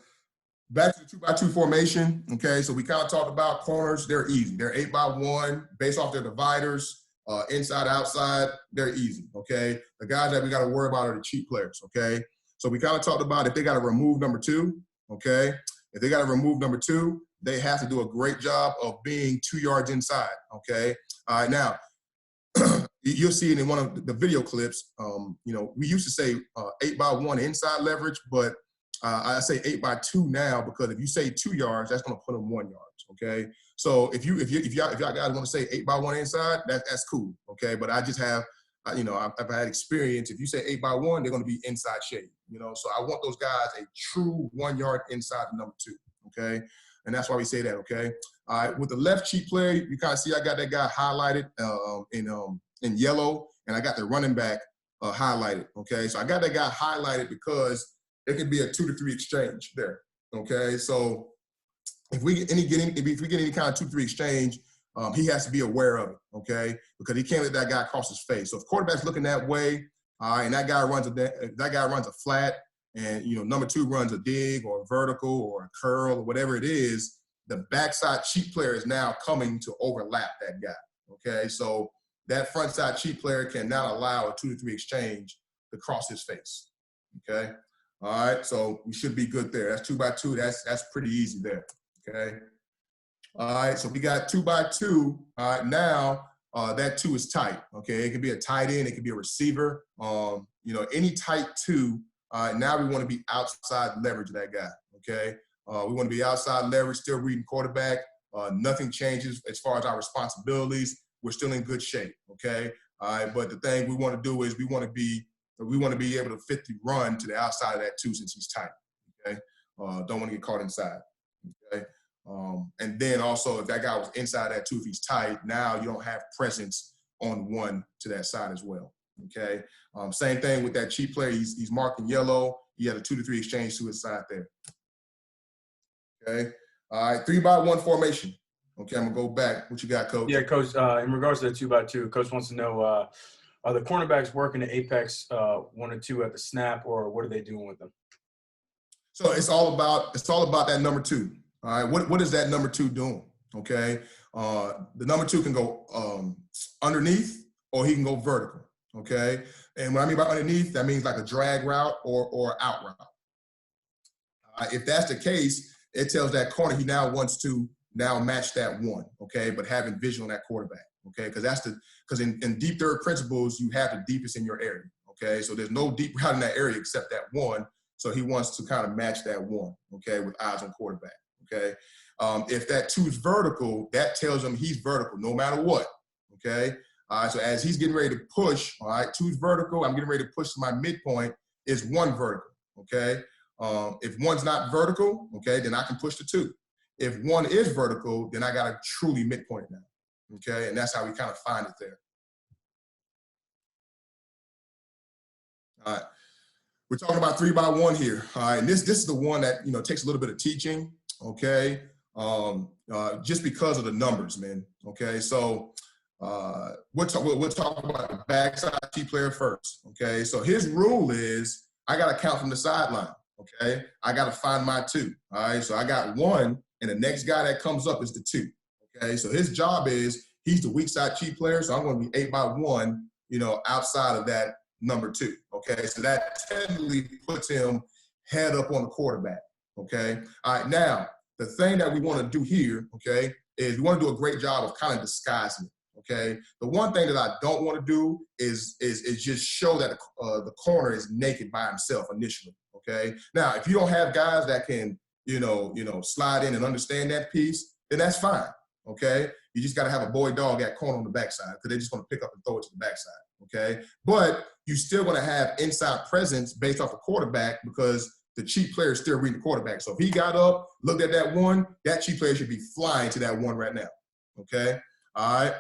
back to the 2x2 formation, okay? So we kind of talked about corners. They're easy. They're 8x1, based off their dividers, inside, outside. They're easy, okay? The guys that we got to worry about are the cheat players, okay? So we kind of talked about if they got to remove number 2, okay? If they got to remove number 2, they have to do a great job of being 2 yards inside, okay? All right, now, you'll see it in one of the video clips. We used to say 8x1 inside leverage, but I say 8x2 now, because if you say 2 yards, that's going to put them 1 yard. Okay, so if y'all guys want to say 8x1 inside, that's cool. Okay, but I just have, I've had experience. If you say 8x1, they're going to be inside shade. So I want those guys a true 1 yard inside the number 2. Okay, and that's why we say that. Okay, all right. With the left cheat player, you kind of see I got that guy highlighted in yellow, and I got the running back highlighted. Okay, so I got that guy highlighted because it could be a 2 to 3 exchange there. Okay, so if we get any kind of 2-3 exchange, he has to be aware of it. Okay, because he can't let that guy cross his face. So if quarterback's looking that way, and that guy runs a flat, and number 2 runs a dig or a vertical or a curl or whatever it is, the backside cheat player is now coming to overlap that guy. Okay, so that front side cheat player can now allow a 2-3 exchange to cross his face. Okay, all right, so we should be good there. That's 2x2. That's pretty easy there. Okay, all right, so we got 2x2. All right, now that 2 is tight. Okay, it could be a tight end, it could be a receiver. Any tight 2. Now we want to be outside leverage that guy. Okay, we want to be outside leverage, still reading quarterback. Nothing changes as far as our responsibilities. We're still in good shape. Okay, all right, but the thing we want to do is we want to be able to fit the run to the outside of that 2 since he's tight. Okay, don't want to get caught inside. Okay. And then also, if that guy was inside that 2, if he's tight, now you don't have presence on 1 to that side as well. Okay. Same thing with that cheat player. He's marked in yellow. He had a 2-3 exchange to his side there. Okay. All right. 3x1 formation. Okay. I'm gonna go back. What you got, Coach? Yeah, Coach. In regards to the 2x2, Coach wants to know: are the cornerbacks working the apex 1 or 2 at the snap, or what are they doing with them? So it's all about that number 2. All right. What is that number 2 doing? Okay. The number 2 can go underneath, or he can go vertical. Okay. And what I mean by underneath, that means like a drag route or out route. If that's the case, it tells that corner he now wants to match that 1. Okay. But having vision on that quarterback. Okay. Because in deep third principles, you have the deepest in your area. Okay. So there's no deep route in that area except that 1. So he wants to kind of match that 1. Okay. With eyes on quarterback. Okay. If that 2 is vertical, that tells him he's vertical no matter what. Okay. All right. So as he's getting ready to push, all right, 2 is vertical. I'm getting ready to push to my midpoint. Is 1 vertical? Okay. If 1's not vertical, okay, then I can push to 2. If 1 is vertical, then I got to truly midpoint now. Okay. And that's how we kind of find it there. All right. We're talking about 3x1 here. All right. And this is the one that, takes a little bit of teaching. Okay. Just because of the numbers, man. Okay. So we'll talk about the backside cheat player first. Okay. So his rule is I got to count from the sideline. Okay. I got to find my 2. All right. So I got 1, and the next guy that comes up is the 2. Okay. So his job is he's the weak side cheat player. So I'm going to be 8x1, outside of that number 2. Okay. So that technically puts him head up on the quarterback. Okay. All right. Now, the thing that we want to do here, okay, is we want to do a great job of kind of disguising it. Okay. The one thing that I don't want to do is just show that the corner is naked by himself initially. Okay. Now, if you don't have guys that can, slide in and understand that piece, then that's fine. Okay. You just got to have a boy dog at corner on the backside because they're just going to pick up and throw it to the backside. Okay. But you still want to have inside presence based off the quarterback because the cheat player is still reading the quarterback. So if he got up, looked at that 1, that cheat player should be flying to that 1 right now. Okay. All right.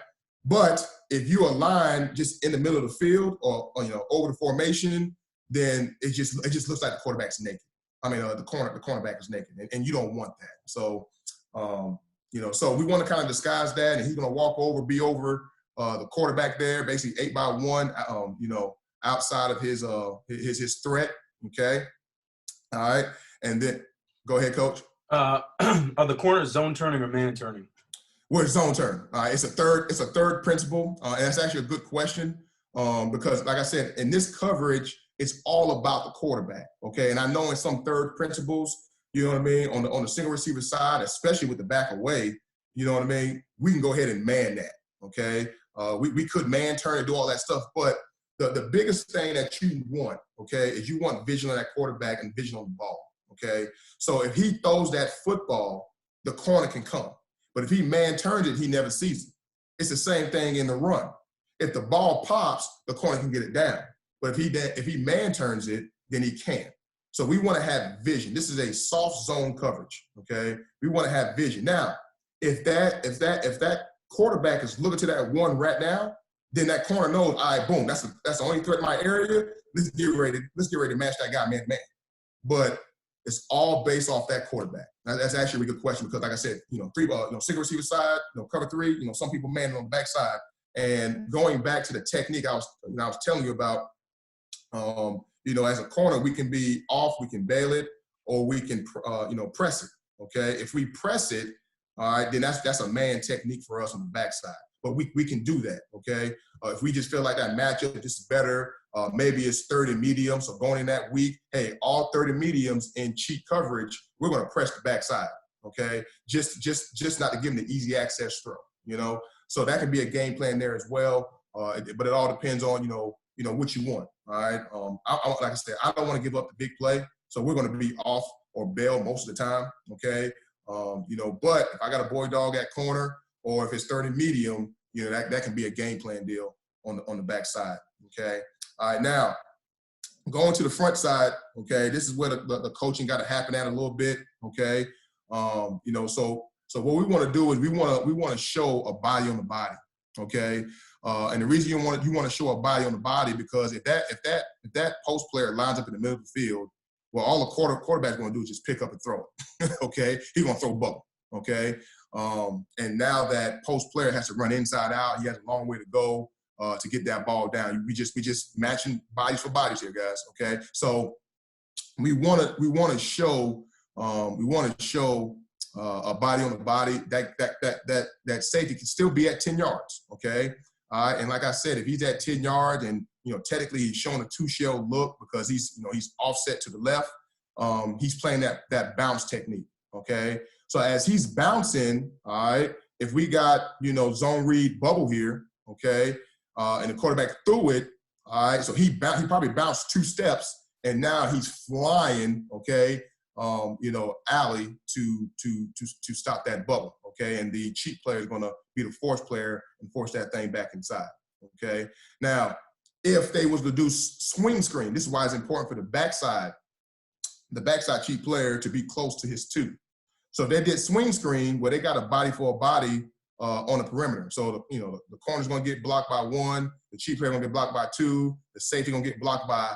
But if you align just in the middle of the field or over the formation, then it just looks like the quarterback's naked. I mean, the cornerback is naked, and you don't want that. So, so we want to kind of disguise that, and he's going to walk over, be over the quarterback there, basically 8x1, outside of his threat. Okay. All right. And then go ahead, Coach. Are the corners zone turning or man turning? Well, it's zone turn. It's a third principle. And that's actually a good question because, like I said, in this coverage, it's all about the quarterback. Okay. And I know in some third principles, you know what I mean, on the single receiver side, especially with the back away, you know what I mean, we can go ahead and man that. Okay. We could man turn and do all that stuff, but the biggest thing that you want, okay, is you want vision on that quarterback and vision on the ball. Okay. So if he throws that football, the corner can come. But if he man turns it, he never sees it. It's the same thing in the run. If the ball pops, the corner can get it down. But if he man turns it, then he can't. So we want to have vision. This is a soft zone coverage. Okay. We want to have vision. Now, if that quarterback is looking to that 1 right now, then that corner knows, all right, boom, that's the only threat in my area. Let's get ready to match that guy man to man. But it's all based off that quarterback. Now, that's actually a good question because, like I said, single receiver side, cover 3. Some people man on the backside. And going back to the technique I was telling you about, as a corner, we can be off, we can bail it, or we can, press it, okay? If we press it, all right, then that's a man technique for us on the backside. But we can do that, okay? If we just feel like that matchup is better, maybe it's 30 mediums, so going in that week, hey, all 30 mediums in cheat coverage, we're going to press the backside, okay? Just not to give them the easy access throw, So that can be a game plan there as well, but it all depends on, what you want, all right? Like I said, I don't want to give up the big play, so we're going to be off or bail most of the time, okay? But if I got a boy dog at corner, or if it's 30 medium, that can be a game plan deal on the backside, okay? All right, now, going to the front side, okay, this is where the coaching got to happen at a little bit, okay? So what we want to do is we want to show a body on the body, okay? And the reason you want to show a body on the body, because if that post player lines up in the middle of the field, well, all the quarterback's going to do is just pick up and throw it, okay? He's going to throw bubble, okay? And now that post player has to run inside out, he has a long way to go to get that ball down. We just matching bodies for bodies here, guys, okay? So we want to show a body on the body. That safety can still be at 10 yards, okay? And like I said, if he's at 10 yards and technically he's showing a two-shell look because he's offset to the left, he's playing that bounce technique, okay? So as he's bouncing, all right, if we got zone read bubble here, okay, and the quarterback threw it, all right, so he probably bounced 2 steps and now he's flying, okay, alley to stop that bubble, okay, and the cheat player is going to be the force player and force that thing back inside, okay. Now, if they was to do swing screen, this is why it's important for the backside cheat player to be close to his 2. So if they did swing screen where they got a body for a body on the perimeter. So the corner's going to get blocked by 1, the cheat player going to get blocked by 2, the safety going to get blocked by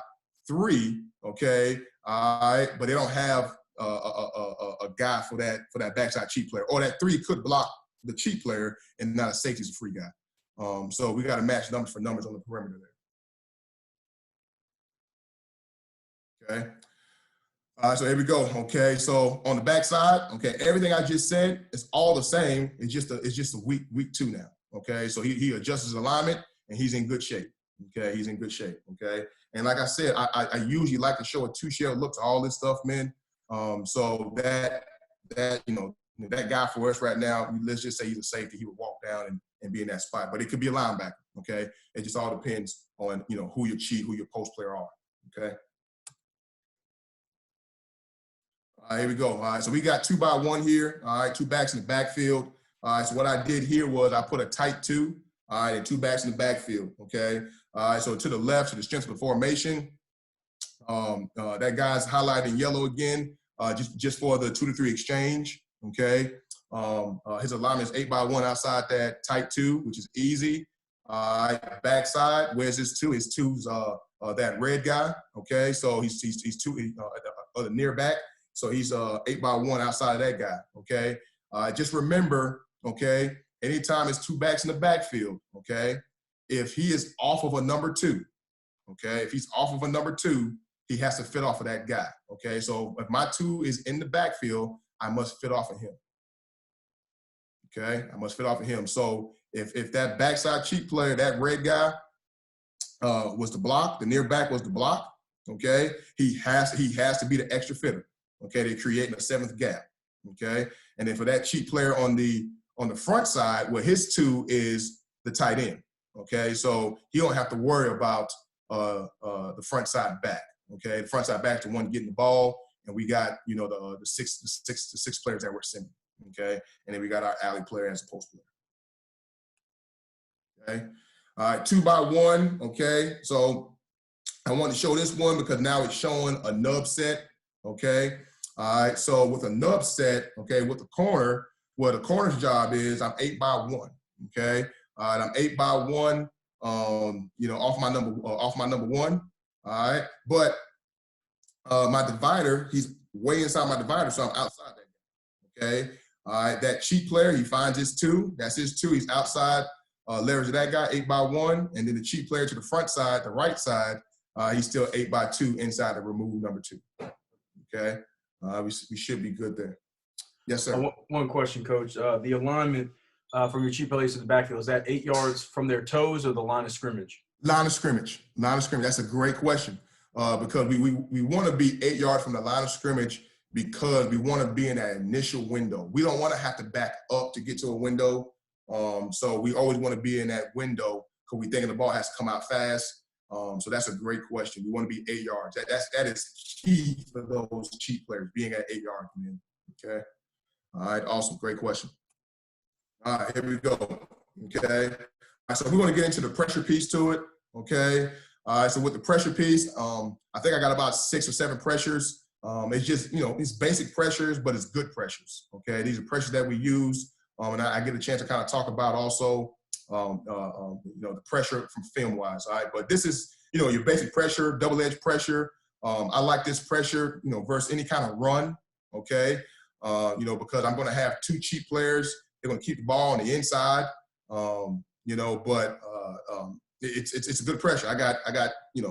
3. Okay, all right, but they don't have a guy for that backside cheat player, or that 3 could block the cheat player, and now the safety's a free guy. So we got to match numbers for numbers on the perimeter there. Okay. All right, so here we go. Okay, so on the backside, okay, everything I just said is all the same. It's just a week 2 now. Okay, so he adjusts his alignment and he's in good shape. Okay, he's in good shape. Okay, and like I said, I usually like to show a two-shell look to all this stuff, man. So that guy for us right now, let's just say he's a safety. He would walk down and be in that spot, but it could be a linebacker. Okay, it just all depends on who your cheat, who your post player are. Okay. Here we go. All right, so we got 2-by-1 here. All right, 2 backs in the backfield. All right, so what I did here was I put a tight 2. All right, and 2 backs in the backfield. Okay. All right, so to the left, to the strength of the formation. That guy's highlighted in yellow again, just for the 2-to-3 exchange. Okay. His alignment is 8-by-1 outside that tight 2, which is easy. All right, backside. Where's his 2? His 2's that red guy. Okay, so he's 2 the near back. So he's 8-by-1 outside of that guy, okay? Just remember, okay, anytime it's 2 backs in the backfield, okay, if he is off of a number 2, okay, if he's off of a number 2, he has to fit off of that guy, okay? So if my 2 is in the backfield, I must fit off of him, okay? I must fit off of him. So if that backside cheat player, that red guy was the block, the near back was the block, okay, he has to be the extra fitter. Okay, they're creating a 7th gap. Okay, and then for that cheat player on the front side, well, his 2 is the tight end. Okay, so he don't have to worry about the front side back. Okay, the front side back to one getting the ball, and we got the six players that we're sending. Okay, and then we got our alley player as a post player. Okay, all right, 2-by-1. Okay, so I want to show this one because now it's showing a nub set. Okay. All right, so with a nub set, okay, with the corner, well, the corner's job is I'm 8-by-1, okay? All right, I'm 8-by-1, off my number 1, all right? But my divider, he's way inside my divider, so I'm outside that, okay? All right, that cheat player, he finds his 2, that's his 2, he's outside, leverage of that guy, 8-by-1, and then the cheat player to the front side, the right side, he's still 8x2 inside the remove number 2. Okay, we should be good there. Yes, sir. One question, Coach. The alignment from your cheap players to the backfield, is that 8 yards from their toes or the line of scrimmage? Line of scrimmage. Line of scrimmage. That's a great question because we want to be 8 yards from the line of scrimmage because we want to be in that initial window. We don't want to have to back up to get to a window. So we always want to be in that window because we thinking the ball has to come out fast. So that's a great question. We want to be 8 yards. That is key for those cheap players, being at 8 yards, man. Okay. All right. Awesome. Great question. All right. Here we go. Okay. All right, so we're going to get into the pressure piece to it. Okay. All right. So with the pressure piece, I think I got about 6 or 7 pressures. It's just, it's basic pressures, but it's good pressures. Okay. These are pressures that we use. And I get a chance to kind of talk about also, the pressure from film wise. All right. But this is, your basic pressure, double edge pressure. I like this pressure, versus any kind of run. Okay. Because I'm going to have 2 cheap players. They're going to keep the ball on the inside. But it's a good pressure. I got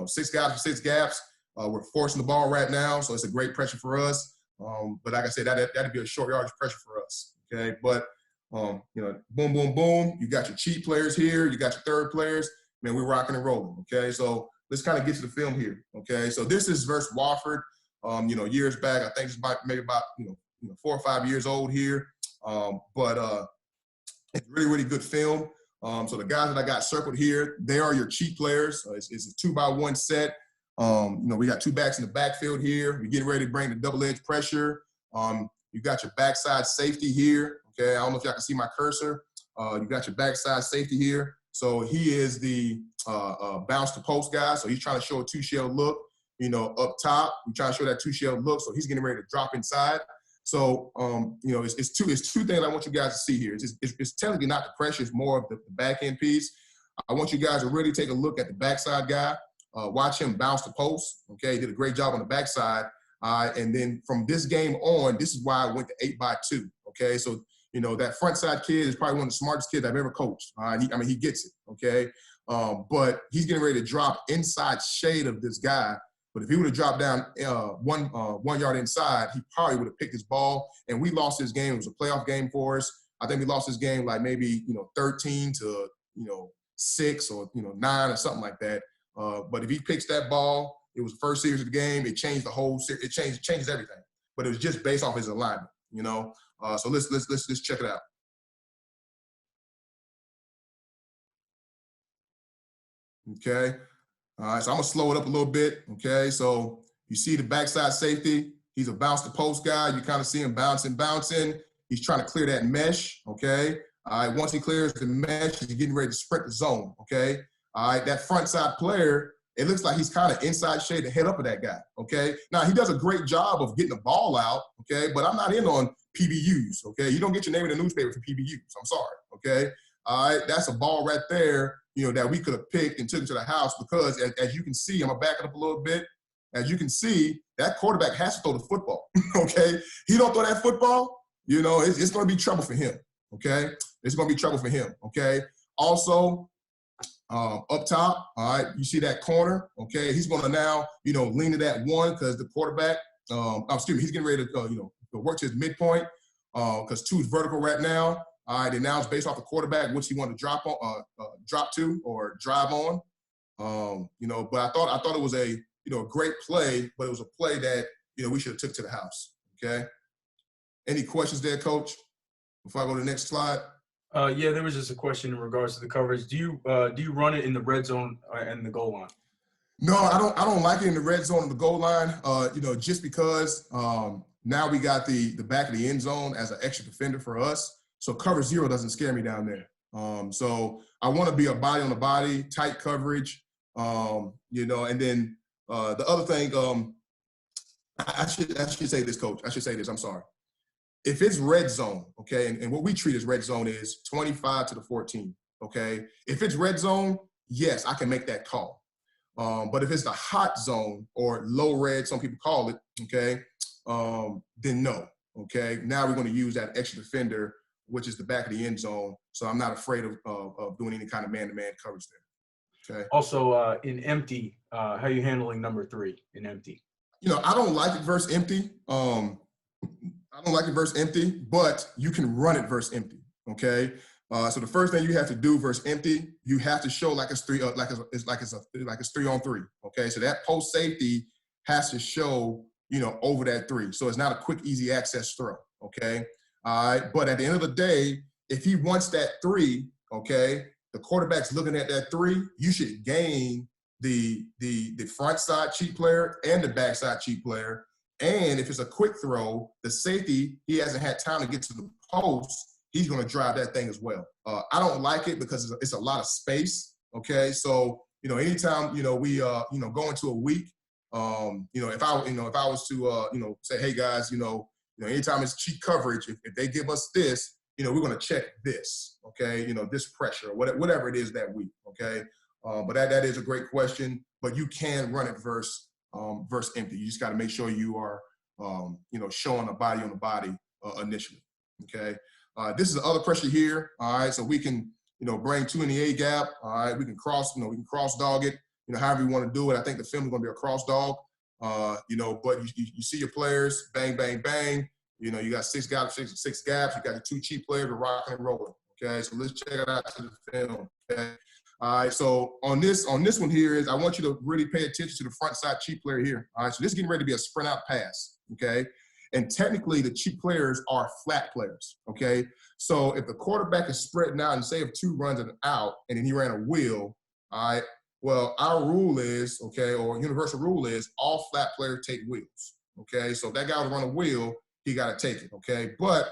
6 guys for 6 gaps. We're forcing the ball right now, so it's a great pressure for us. But like I said, that'd be a short yardage pressure for us. Okay, but boom, boom, boom. You got your cheap players here. You got your third players. Man, we're rocking and rolling. Okay, so let's kind of get to the film here. Okay, so this is versus Wofford. Years back. I think it's maybe about 4 or 5 years old here. But it's really, really good film. So the guys that I got circled here, they are your cheap players. It's a 2x1 set. We got 2 backs in the backfield here. We're getting ready to bring the double edge pressure. You got your backside safety here. Okay, I don't know if y'all can see my cursor. You got your backside safety here. So he is the bounce to post guy. So he's trying to show a 2-shell look, up top. I'm trying to show that 2-shell look. So he's getting ready to drop inside. So, it's two things I want you guys to see here. It's telling you not the pressure, it's more of the back end piece. I want you guys to really take a look at the backside guy. Watch him bounce the post. Okay, he did a great job on the backside. And then from this game on, this is why I went to 8x2. Okay, so that front side kid is probably one of the smartest kids I've ever coached. He gets it. Okay, but he's getting ready to drop inside shade of this guy. But if he would have dropped down 1 yard inside, he probably would have picked his ball. And we lost this game. It was a playoff game for us. I think we lost this game like maybe 13 to 6 or 9 or something like that. But if he picks that ball, it was the first series of the game. It changed the whole series. It changes everything. But it was just based off his alignment. So let's check it out. Okay. All right, so I'm going to slow it up a little bit, okay? So you see the backside safety. He's a bounce to post guy. You kind of see him bouncing. He's trying to clear that mesh, okay? All right, once he clears the mesh, he's getting ready to sprint the zone, okay? All right, that front side player, it looks like he's kind of inside shade to head up of that guy, okay? Now, he does a great job of getting the ball out, okay? But I'm not in on PBUs, okay? You don't get your name in the newspaper for PBUs. I'm sorry, okay? All right, that's a ball right there, that we could have picked and took to the house because, as you can see, I'm going to back it up a little bit. As you can see, that quarterback has to throw the football, okay? He don't throw that football, it's going to be trouble for him, okay? It's going to be trouble for him, okay? Also, up top, all right, you see that corner, okay? He's going to now, lean to that one because the quarterback, he's getting ready to, work to his midpoint because 2 is vertical right now. All right, and now it's based off the quarterback, which he wanted to drop to or drive on. But I thought it was a great play, but it was a play that we should have took to the house. Okay. Any questions there, Coach? Before I go to the next slide. Yeah, there was just a question in regards to the coverage. Do you run it in the red zone and the goal line? No, I don't like it in the red zone and the goal line. Just because now we got the back of the end zone as an extra defender for us. So cover 0 doesn't scare me down there. So I want to be a body on the body, tight coverage, and then the other thing, I should say this, Coach. I should say this. I'm sorry. If it's red zone, okay, and what we treat as red zone is 25 to the 14, okay? If it's red zone, yes, I can make that call. But if it's the hot zone or low red, some people call it, okay, then no, okay? Now we're going to use that extra defender, which is the back of the end zone. So I'm not afraid of doing any kind of man-to-man coverage there. Okay. Also, in empty, how you handling number 3 in empty? I don't like it versus empty. I don't like it versus empty, but you can run it versus empty. Okay. So the first thing you have to do versus empty, you have to show like it's 3-on-3. Okay. So that post safety has to show, over that 3. So it's not a quick, easy access throw. Okay. All right. But at the end of the day, if he wants that 3, okay, the quarterback's looking at that 3, you should gain the front side cheat player and the backside cheat player. And if it's a quick throw, the safety, he hasn't had time to get to the post, he's going to drive that thing as well. I don't like it because it's a lot of space. Okay. So, anytime, we, go into a week, if I was to, say, hey guys, anytime it's cheat coverage, if they give us this, we're going to check this. Okay. This pressure, whatever it is that week. Okay. But that is a great question, but you can run it versus empty. You just got to make sure you are, showing a body on the body initially. Okay. This is the other pressure here. All right. So we can, bring 2 in the A gap. All right. We can cross dog it, however you want to do it. I think the film is going to be a cross dog, but you see your players, bang, bang, bang. You got 6 gaps. You got your 2 cheap players, we're rocking and rolling. Okay. So let's check it out to the film. Okay. All right, so on this one here is I want you to really pay attention to the front side cheat player here. All right, so this is getting ready to be a sprint out pass, okay? And technically the cheat players are flat players, okay? So if the quarterback is spreading out and say if 2 runs an out and then he ran a wheel, all right, well, our rule is, okay, or universal rule is all flat players take wheels, okay? So if that guy would run a wheel, he got to take it, okay? But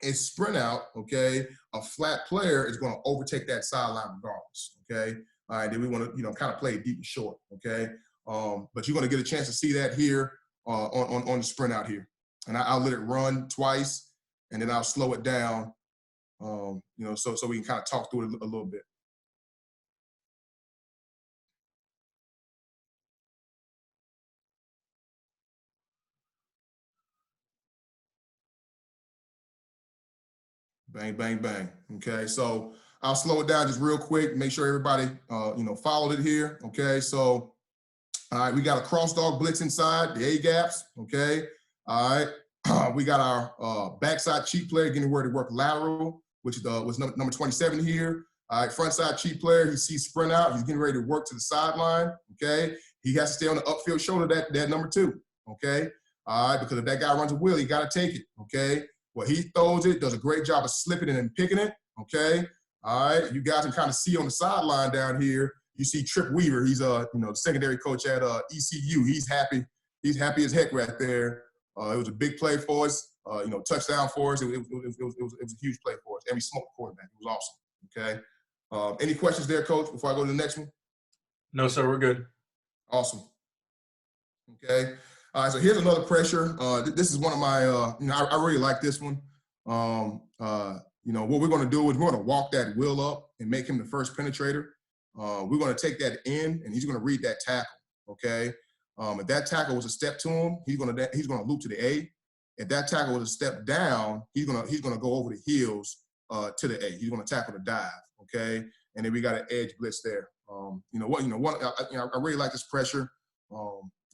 it's sprint out, okay? A flat player is going to overtake that sideline regardless, okay? All right, then we want to, kind of play deep and short, okay? But you're going to get a chance to see that here on the sprint out here. And I'll let it run twice, and then I'll slow it down, so we can kind of talk through it a little bit. Bang, bang, bang. Okay, so I'll slow it down just real quick, make sure everybody, followed it here. Okay, so, all right, we got a cross dog blitz inside, the A gaps. Okay, all right, we got our backside cheat player getting ready to work lateral, which was number 27 here. All right, front side cheat player, he sees sprint out, he's getting ready to work to the sideline. Okay, he has to stay on the upfield shoulder, that number 2. Okay, all right, because if that guy runs a wheel, he got to take it. Okay. Well, he throws it, does a great job of slipping it and picking it, okay? All right, you guys can kind of see on the sideline down here, you see Trip Weaver. He's, the secondary coach at ECU. He's happy as heck right there. It was a big play for us, touchdown for us. It was a huge play for us. And we smoked the quarterback. It was awesome, okay? Any questions there, Coach, before I go to the next one? No, sir, we're good. Awesome. Okay. All right, so here's another pressure. This is one of my, I really like this one. What we're going to do is we're going to walk that wheel up and make him the first penetrator. We're going to take that in, and he's going to read that tackle. Okay. If that tackle was a step to him, he's going to loop to the A. If that tackle was a step down, he's going to go over the heels to the A. He's going to tackle the dive. Okay. And then we got an edge blitz there. I really like this pressure.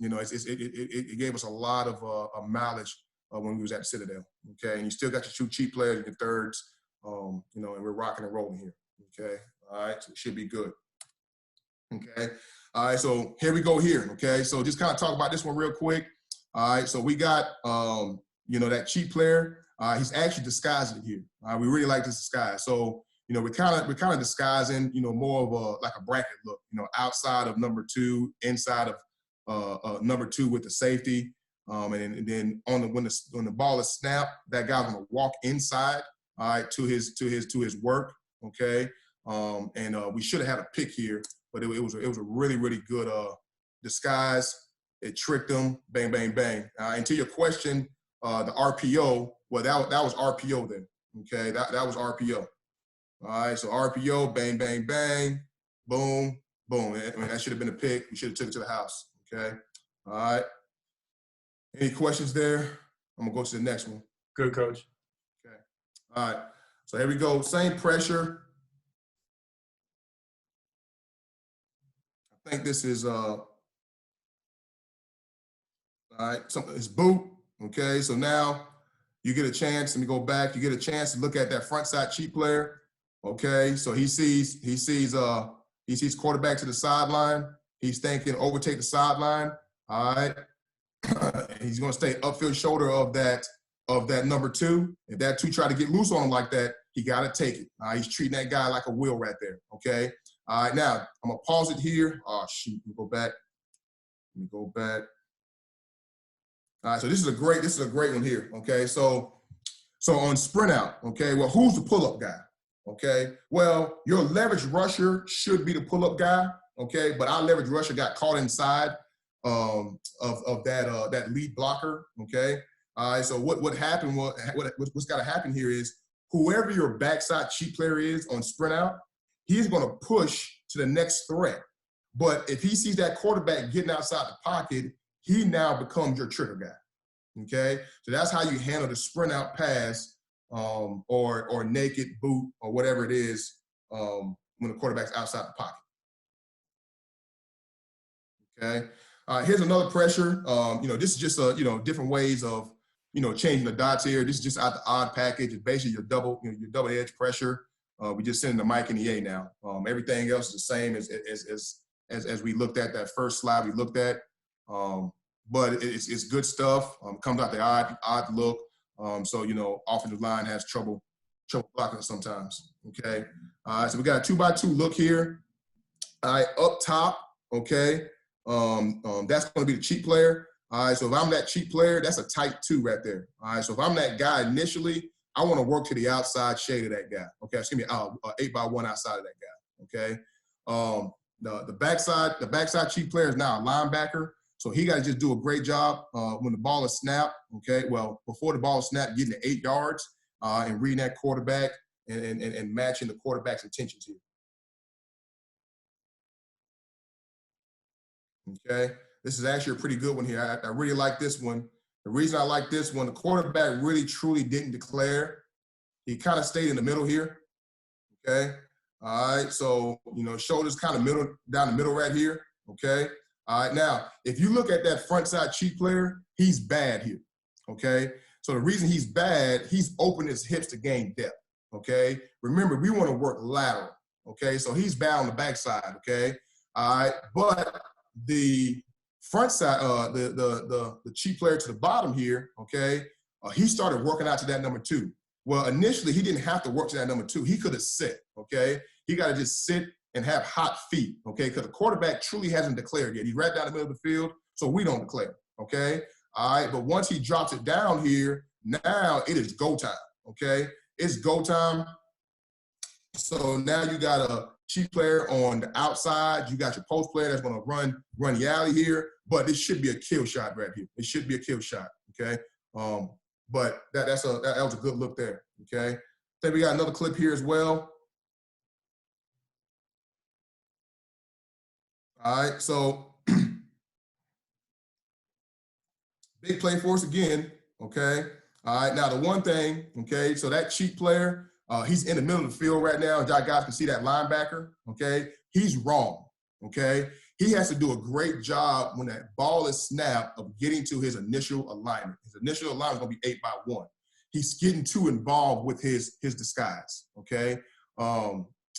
It gave us a lot of mileage when we was at Citadel, okay? And you still got your 2 cheap players and your thirds, and we're rocking and rolling here, okay? All right, so it should be good, okay? All right, so here we go here, okay? So just kind of talk about this one real quick. All right, so we got, that cheap player. He's actually disguising it here. We really like this disguise. So, we're kind of disguising, more of like a bracket look, outside of number 2, inside of number 2 with the safety, and then when the ball is snapped, that guy's gonna walk inside, all right, to his work, okay. We should have had a pick here, but it was a really, really good disguise. It tricked him, bang, bang, bang. And to your question, the RPO, well, that was RPO then, okay. That was RPO. All right, so RPO, bang, bang, bang, boom, boom. I mean, that should have been a pick. We should have took it to the house. Okay. All right. Any questions there? I'm gonna go to the next one. Good, Coach. Okay. All right. So here we go. Same pressure. I I think this is all right, something it's boot. Okay, so now you get a chance, let me go back, you get a chance to look at that front side cheat player. Okay, so he sees quarterback to the sideline. He's thinking overtake the sideline. All right. He's going to stay upfield shoulder of that number 2. If that 2 try to get loose on him like that, he got to take it. He's treating that guy like a wheel right there. Okay. All right. Now I'm gonna pause it here. Oh shoot. Let me go back. All right. So this is a great one here. Okay. So on sprint out. Okay. Well, who's the pull up guy? Okay. Well, your leverage rusher should be the pull up guy. Okay. But our leverage rusher got caught inside of that lead blocker. Okay. All right. So what happened was what's got to happen here is whoever your backside cheat player is on sprint out, he's going to push to the next threat. But if he sees that quarterback getting outside the pocket, he now becomes your trigger guy. Okay. So that's how you handle the sprint out pass or naked boot or whatever it is when the quarterback's outside the pocket. Okay. Here's another pressure. This is just different ways of changing the dots here. This is just out the odd package. It's basically your double edge pressure. We just send the Mike and the A now. Everything else is the same as we looked at that first slide we looked at. But it's good stuff. Comes out the odd look. So offensive line has trouble blocking it sometimes. Okay. So we got a 2x2 look here. All right, up top. Okay. That's going to be the cheat player. All right, so if I'm that cheat player, that's a tight 2 right there. All right, so if I'm that guy initially, I want to work to the outside shade of that guy. Okay, excuse me, 8x1 outside of that guy. Okay, the backside cheat player is now a linebacker, so he got to just do a great job when the ball is snapped. Okay, well before the ball is snapped, getting to 8 yards and reading that quarterback and matching the quarterback's intentions here. Okay, this is actually a pretty good one here. I really like this one. The reason I like this one, the quarterback really truly didn't declare. He kind of stayed in the middle here. Okay, all right. So shoulders kind of down the middle right here. Okay, all right. Now, if you look at that front side cheat player, he's bad here. Okay, so the reason he's bad, he's opened his hips to gain depth. Okay, remember we want to work lateral. Okay, so he's bad on the backside. Okay, all right, but the front side, the cheat player to the bottom here, okay, he started working out to that number 2. Well, initially, he didn't have to work to that number 2. He could have sit, okay? He got to just sit and have hot feet, okay? Because the quarterback truly hasn't declared yet. He's right down the middle of the field, so we don't declare, okay? All right, but once he drops it down here, now it is go time, okay? It's go time. So now you got a cheat player on the outside. You got your post player that's going to run the alley here, but this should be a kill shot right here. It should be a kill shot, okay? But that was a good look there, okay? Then we got another clip here as well. All right, so big play for us again, okay? All right, now the one thing, okay, so that cheat player, he's in the middle of the field right now. You guys can see that linebacker, okay? He's wrong, okay? He has to do a great job when that ball is snapped of getting to his initial alignment. His initial alignment is going to be 8x1. He's getting too involved with his disguise, okay?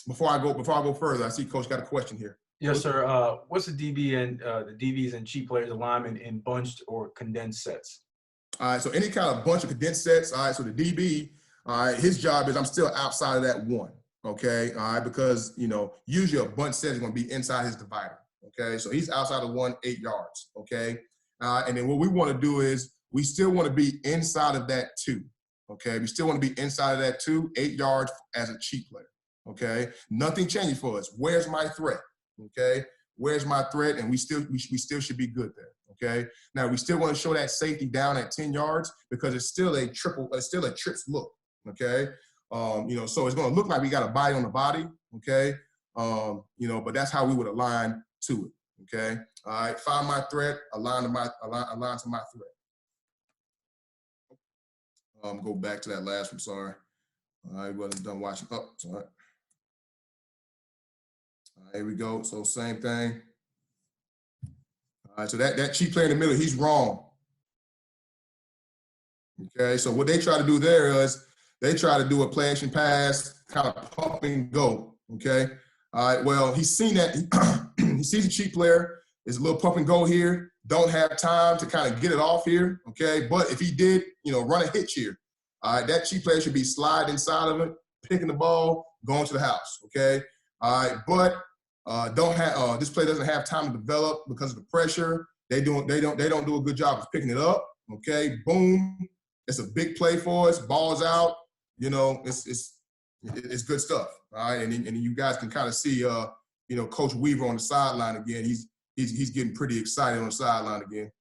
Before I go further, I see Coach got a question here. Yes, sir. What's the DB and the DBs and cheat players alignment in bunched or condensed sets? All right, so any kind of bunch of condensed sets. All right, so the DB, all right, his job is I'm still outside of that 1, okay? All right, because, usually a bunch set is going to be inside his divider, okay? So he's outside of 1, 8 yards, okay? And then what we want to do is we still want to be inside of that 2, okay? We still want to be inside of that 2, 8 yards as a cheat player, okay? Nothing changing for us. Where's my threat, okay? Where's my threat? And we still should be good there, okay? Now, we still want to show that safety down at 10 yards because it's still a trips look. Okay, so it's going to look like we got a body on the body. Okay, but that's how we would align to it. Okay, all right. Find my threat, align to my threat. Go back to that last one. Sorry, I wasn't done watching. Oh, sorry. All right, here we go. So same thing. All right, so that cheap player in the middle, he's wrong. Okay, so what they try to do there is they try to do a play action pass, kind of pump and go. Okay, all right, well, he's seen that. He sees a cheap player. There's a little pump and go here. Don't have time to kind of get it off here. Okay, but if he did, run a hitch here, all right, that cheap player should be sliding inside of it, picking the ball, going to the house. Okay, all right, but this play doesn't have time to develop because of the pressure. They don't do a good job of picking it up. Okay, boom. It's a big play for us. Ball's out. It's good stuff. All right, and you guys can kind of see, Coach Weaver on the sideline again. He's getting pretty excited on the sideline again.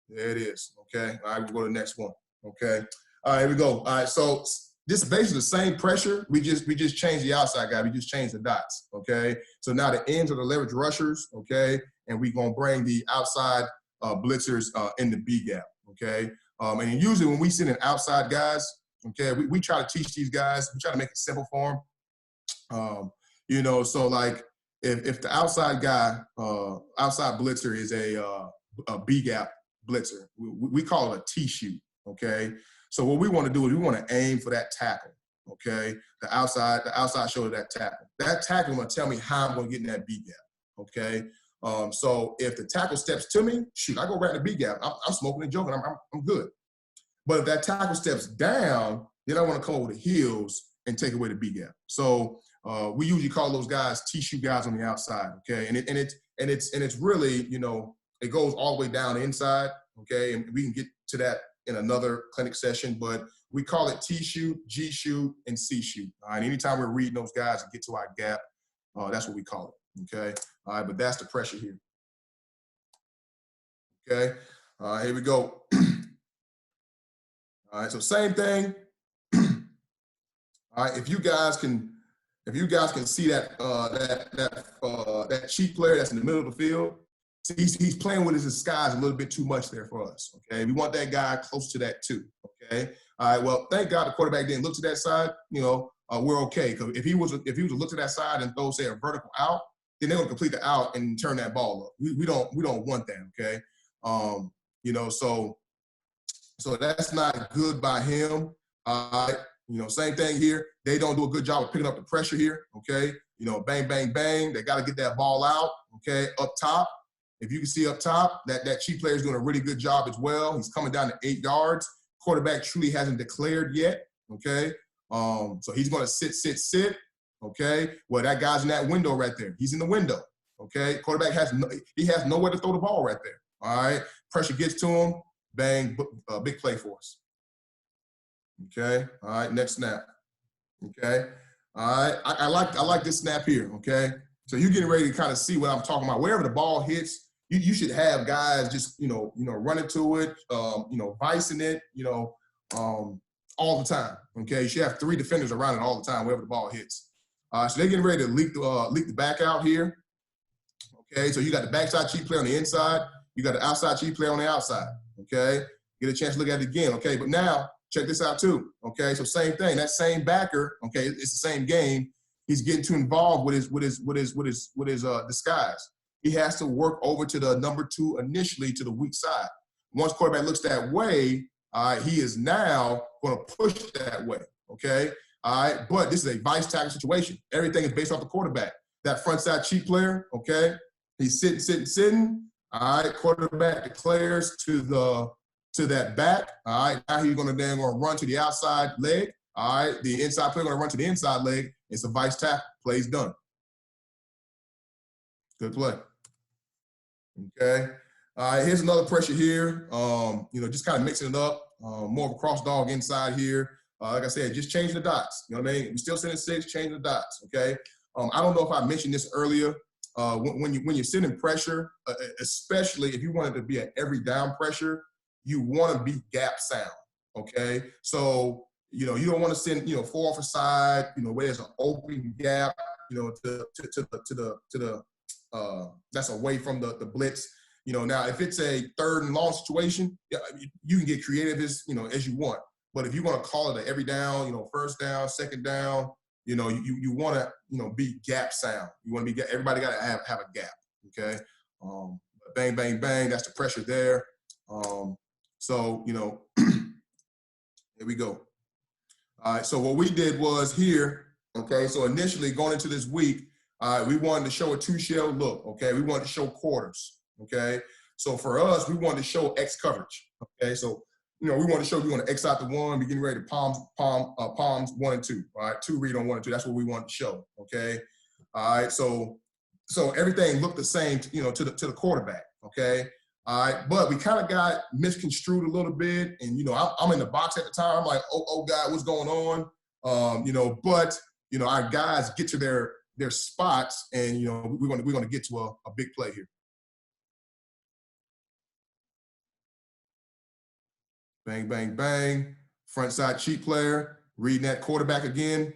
There it is. Okay. All right, we'll go to the next one. Okay. All right, here we go. All right, so this is basically the same pressure. We just changed the outside guy. We just changed the dots. Okay. So now the ends are the leverage rushers. Okay, and we're gonna bring the outside blitzers in the B gap. Okay. And usually when we send in outside guys, okay, we try to teach these guys. We try to make it simple for them. So like if the outside guy, outside blitzer is a B gap blitzer, we call it a T shoot. Okay. So what we want to do is we want to aim for that tackle. Okay. The outside shoulder, that tackle. That tackle is going to tell me how I'm going to get in that B gap. Okay. So if the tackle steps to me, shoot, I go right in the B gap. I'm smoking and joking. I'm good. But if that tackle steps down, then I want to come over the heels and take away the B gap. So we usually call those guys T-shoot guys on the outside. Okay, and it's really, it goes all the way down the inside. Okay, and we can get to that in another clinic session, but we call it T-shoot, G-shoot, and C-shoot. All right, anytime we're reading those guys and get to our gap, that's what we call it. Okay, all right, but that's the pressure here. Okay, here we go. All right, so same thing. All right, if you guys can see that that cheap player that's in the middle of the field, he's playing with his disguise a little bit too much there for us. Okay, we want that guy close to that too. Okay, all right. Well, thank God the quarterback didn't look to that side. We're okay, because if he was to look to that side and throw, say, a vertical out, then they're gonna complete the out and turn that ball up. We don't want that. Okay, so that's not good by him. All right. Same thing here. They don't do a good job of picking up the pressure here. Okay. Bang, bang, bang. They got to get that ball out. Okay. Up top. If you can see up top, that cheap player is doing a really good job as well. He's coming down to 8 yards. Quarterback truly hasn't declared yet. Okay. So he's going to sit. Okay. Well, that guy's in that window right there. He's in the window. Okay. Quarterback has nowhere to throw the ball right there. All right. Pressure gets to him. Bang. Big play for us. Okay. All right. Next snap. Okay. All right. I like this snap here. Okay. So you're getting ready to kind of see what I'm talking about. Wherever the ball hits, you should have guys just running to it, vicing it, all the time. Okay. You should have 3 defenders around it all the time wherever the ball hits. So they're getting ready to leak the back out here. Okay. So you got the backside cheap player on the inside. You got the outside cheap player on the outside. Okay. Get a chance to look at it again. Okay. But now, check this out too. Okay, so same thing. That same backer. Okay, it's the same game. He's getting too involved with his disguise. He has to work over to the number 2 initially to the weak side. Once quarterback looks that way, he is now going to push that way. Okay, all right. But this is a vice tackle situation. Everything is based off the quarterback. That front side cheap player. Okay, he's sitting. All right, quarterback declares to that back. All right, now he's going to run to the outside leg. All right, the inside player going to run to the inside leg. It's a vice tackle. Play's done. Good play. Okay. All right, here's another pressure here. Just kind of mixing it up. More of a cross dog inside here. Like I said, just changing the dots. You know what I mean? We're still sending 6, changing the dots. Okay. I don't know if I mentioned this earlier. When you're sending pressure, especially if you want it to be an every down pressure, you want to be gap sound, okay? So, you don't want to send, 4 off a side, where there's an open gap, to the that's away from the blitz. Now if it's a 3rd and long situation, you can get creative as you want. But if you want to call it an every down, 1st down, 2nd down, you want to, be gap sound. You want to be everybody got to have a gap, okay? bang, bang, bang. That's the pressure there. So, here we go. All right, so what we did was here, okay, so initially going into this week, we wanted to show a two-shell look, okay? We wanted to show quarters, okay? So for us, we wanted to show X coverage, okay? So, we want to show you want to X out the one, be getting ready to palms 1 and 2, all right? 2 read on 1 and 2, that's what we want to show, okay? All right, so everything looked the same, to the quarterback, okay? All right, but we kind of got misconstrued a little bit, and I'm in the box at the time. I'm like, oh God, what's going on? But our guys get to their spots, and we're gonna get to a big play here. Bang, bang, bang. Front side cheat player reading that quarterback again.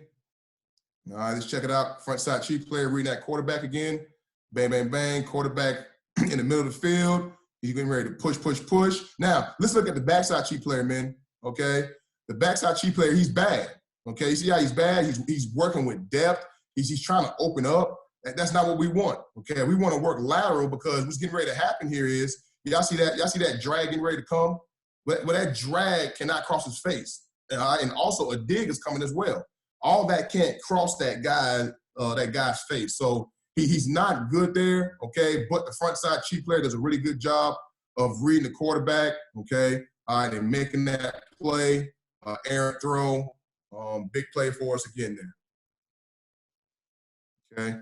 All right, let's check it out. Front side cheat player reading that quarterback again. Bang, bang, bang. Quarterback in the middle of the field. He's getting ready to push, push, push. Now, let's look at the backside cheat player, man, okay? The backside cheat player, he's bad, okay? You see how he's bad? He's working with depth. He's trying to open up. That's not what we want, okay? We want to work lateral because what's getting ready to happen here is, y'all see that drag getting ready to come? Well, that drag cannot cross his face. And also a dig is coming as well. All that can't cross that guy's face. So he's not good there, okay? But the front side cheat player does a really good job of reading the quarterback, okay? All right, and making that play, errant throw, big play for us again there. Okay.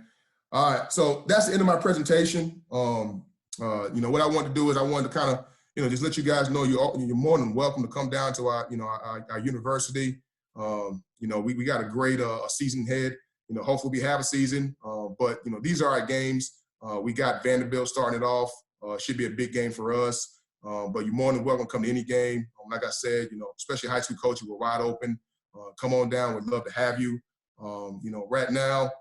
All right, so that's the end of my presentation. What I wanted to do is I wanted to kind of, just let you guys know you're more than welcome to come down to our university. We got a great season ahead. Hopefully we have a season, but these are our games. We got Vanderbilt starting it off. Should be a big game for us. But you're more than welcome to come to any game. Like I said, especially high school coaches, we're wide open. Come on down. We'd love to have you. Right now,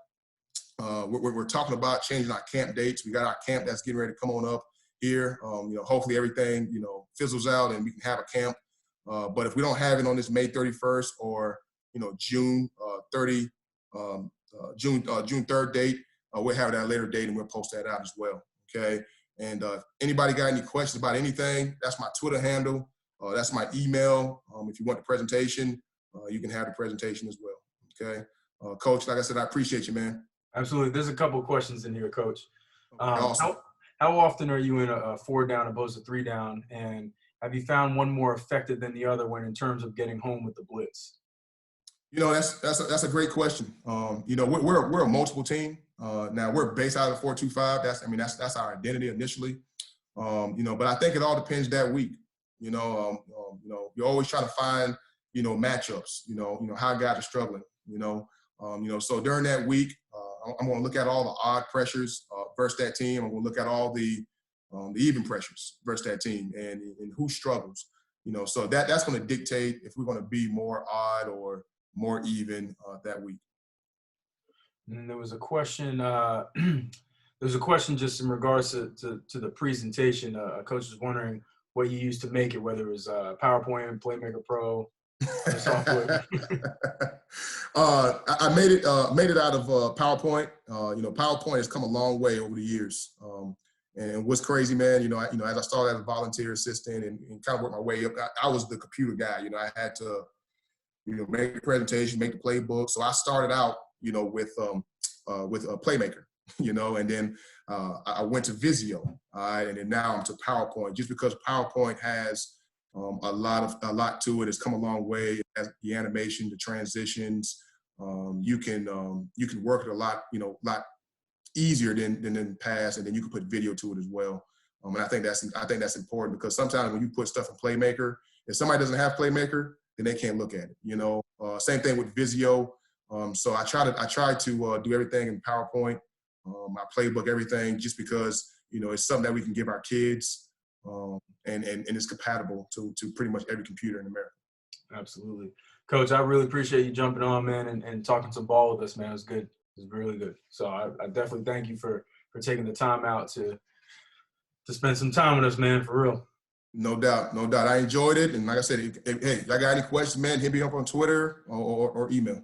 we're talking about changing our camp dates. We got our camp that's getting ready to come on up here. Hopefully everything, fizzles out and we can have a camp. But if we don't have it on this May 31st or, June 30, June 3rd date, we'll have it at a later date and we'll post that out as well, okay? And if anybody got any questions about anything, that's my Twitter handle. That's my email. If you want the presentation, you can have the presentation as well, okay? Coach, like I said, I appreciate you, man. Absolutely. There's a couple of questions in here, Coach. Awesome. How often are you in a 4 down opposed to 3 down? And have you found one more effective than the other one in terms of getting home with the blitz? That's a great question. We're a multiple team. Now we're based out of 4-2-5. That's our identity initially. But I think it all depends that week. You're always trying to find, matchups. How guys are struggling. So during that week, I'm going to look at all the odd pressures versus that team. I'm going to look at all the even pressures versus that team and who struggles. So that's going to dictate if we're going to be more odd or more even that week. And there was a question. There's a question just in regards to the presentation. Coach was wondering what you used to make it, whether it was PowerPoint, Playmaker Pro, software. I made it out of PowerPoint. PowerPoint has come a long way over the years. And what's crazy, man, as I started as a volunteer assistant and kind of worked my way up, I was the computer guy. I had to, make the presentation, make the playbook. So I started out, with a Playmaker, and then I went to Visio, and then now I'm to PowerPoint, just because PowerPoint has a lot to it. It's come a long way. It has the animation, the transitions. You can work it a lot easier than in the past, and then you can put video to it as well. And I think that's important because sometimes when you put stuff in Playmaker, if somebody doesn't have Playmaker, then they can't look at it. Same thing with Visio. So I try to do everything in PowerPoint, my playbook, everything, just because it's something that we can give our kids, and it's compatible to pretty much every computer in America. Absolutely, Coach. I really appreciate you jumping on, man, and talking some ball with us, man. It was good. It was really good. So I definitely thank you for taking the time out to spend some time with us, man, for real. No doubt. I enjoyed it. And like I said, hey, if y'all got any questions, man, hit me up on Twitter or email.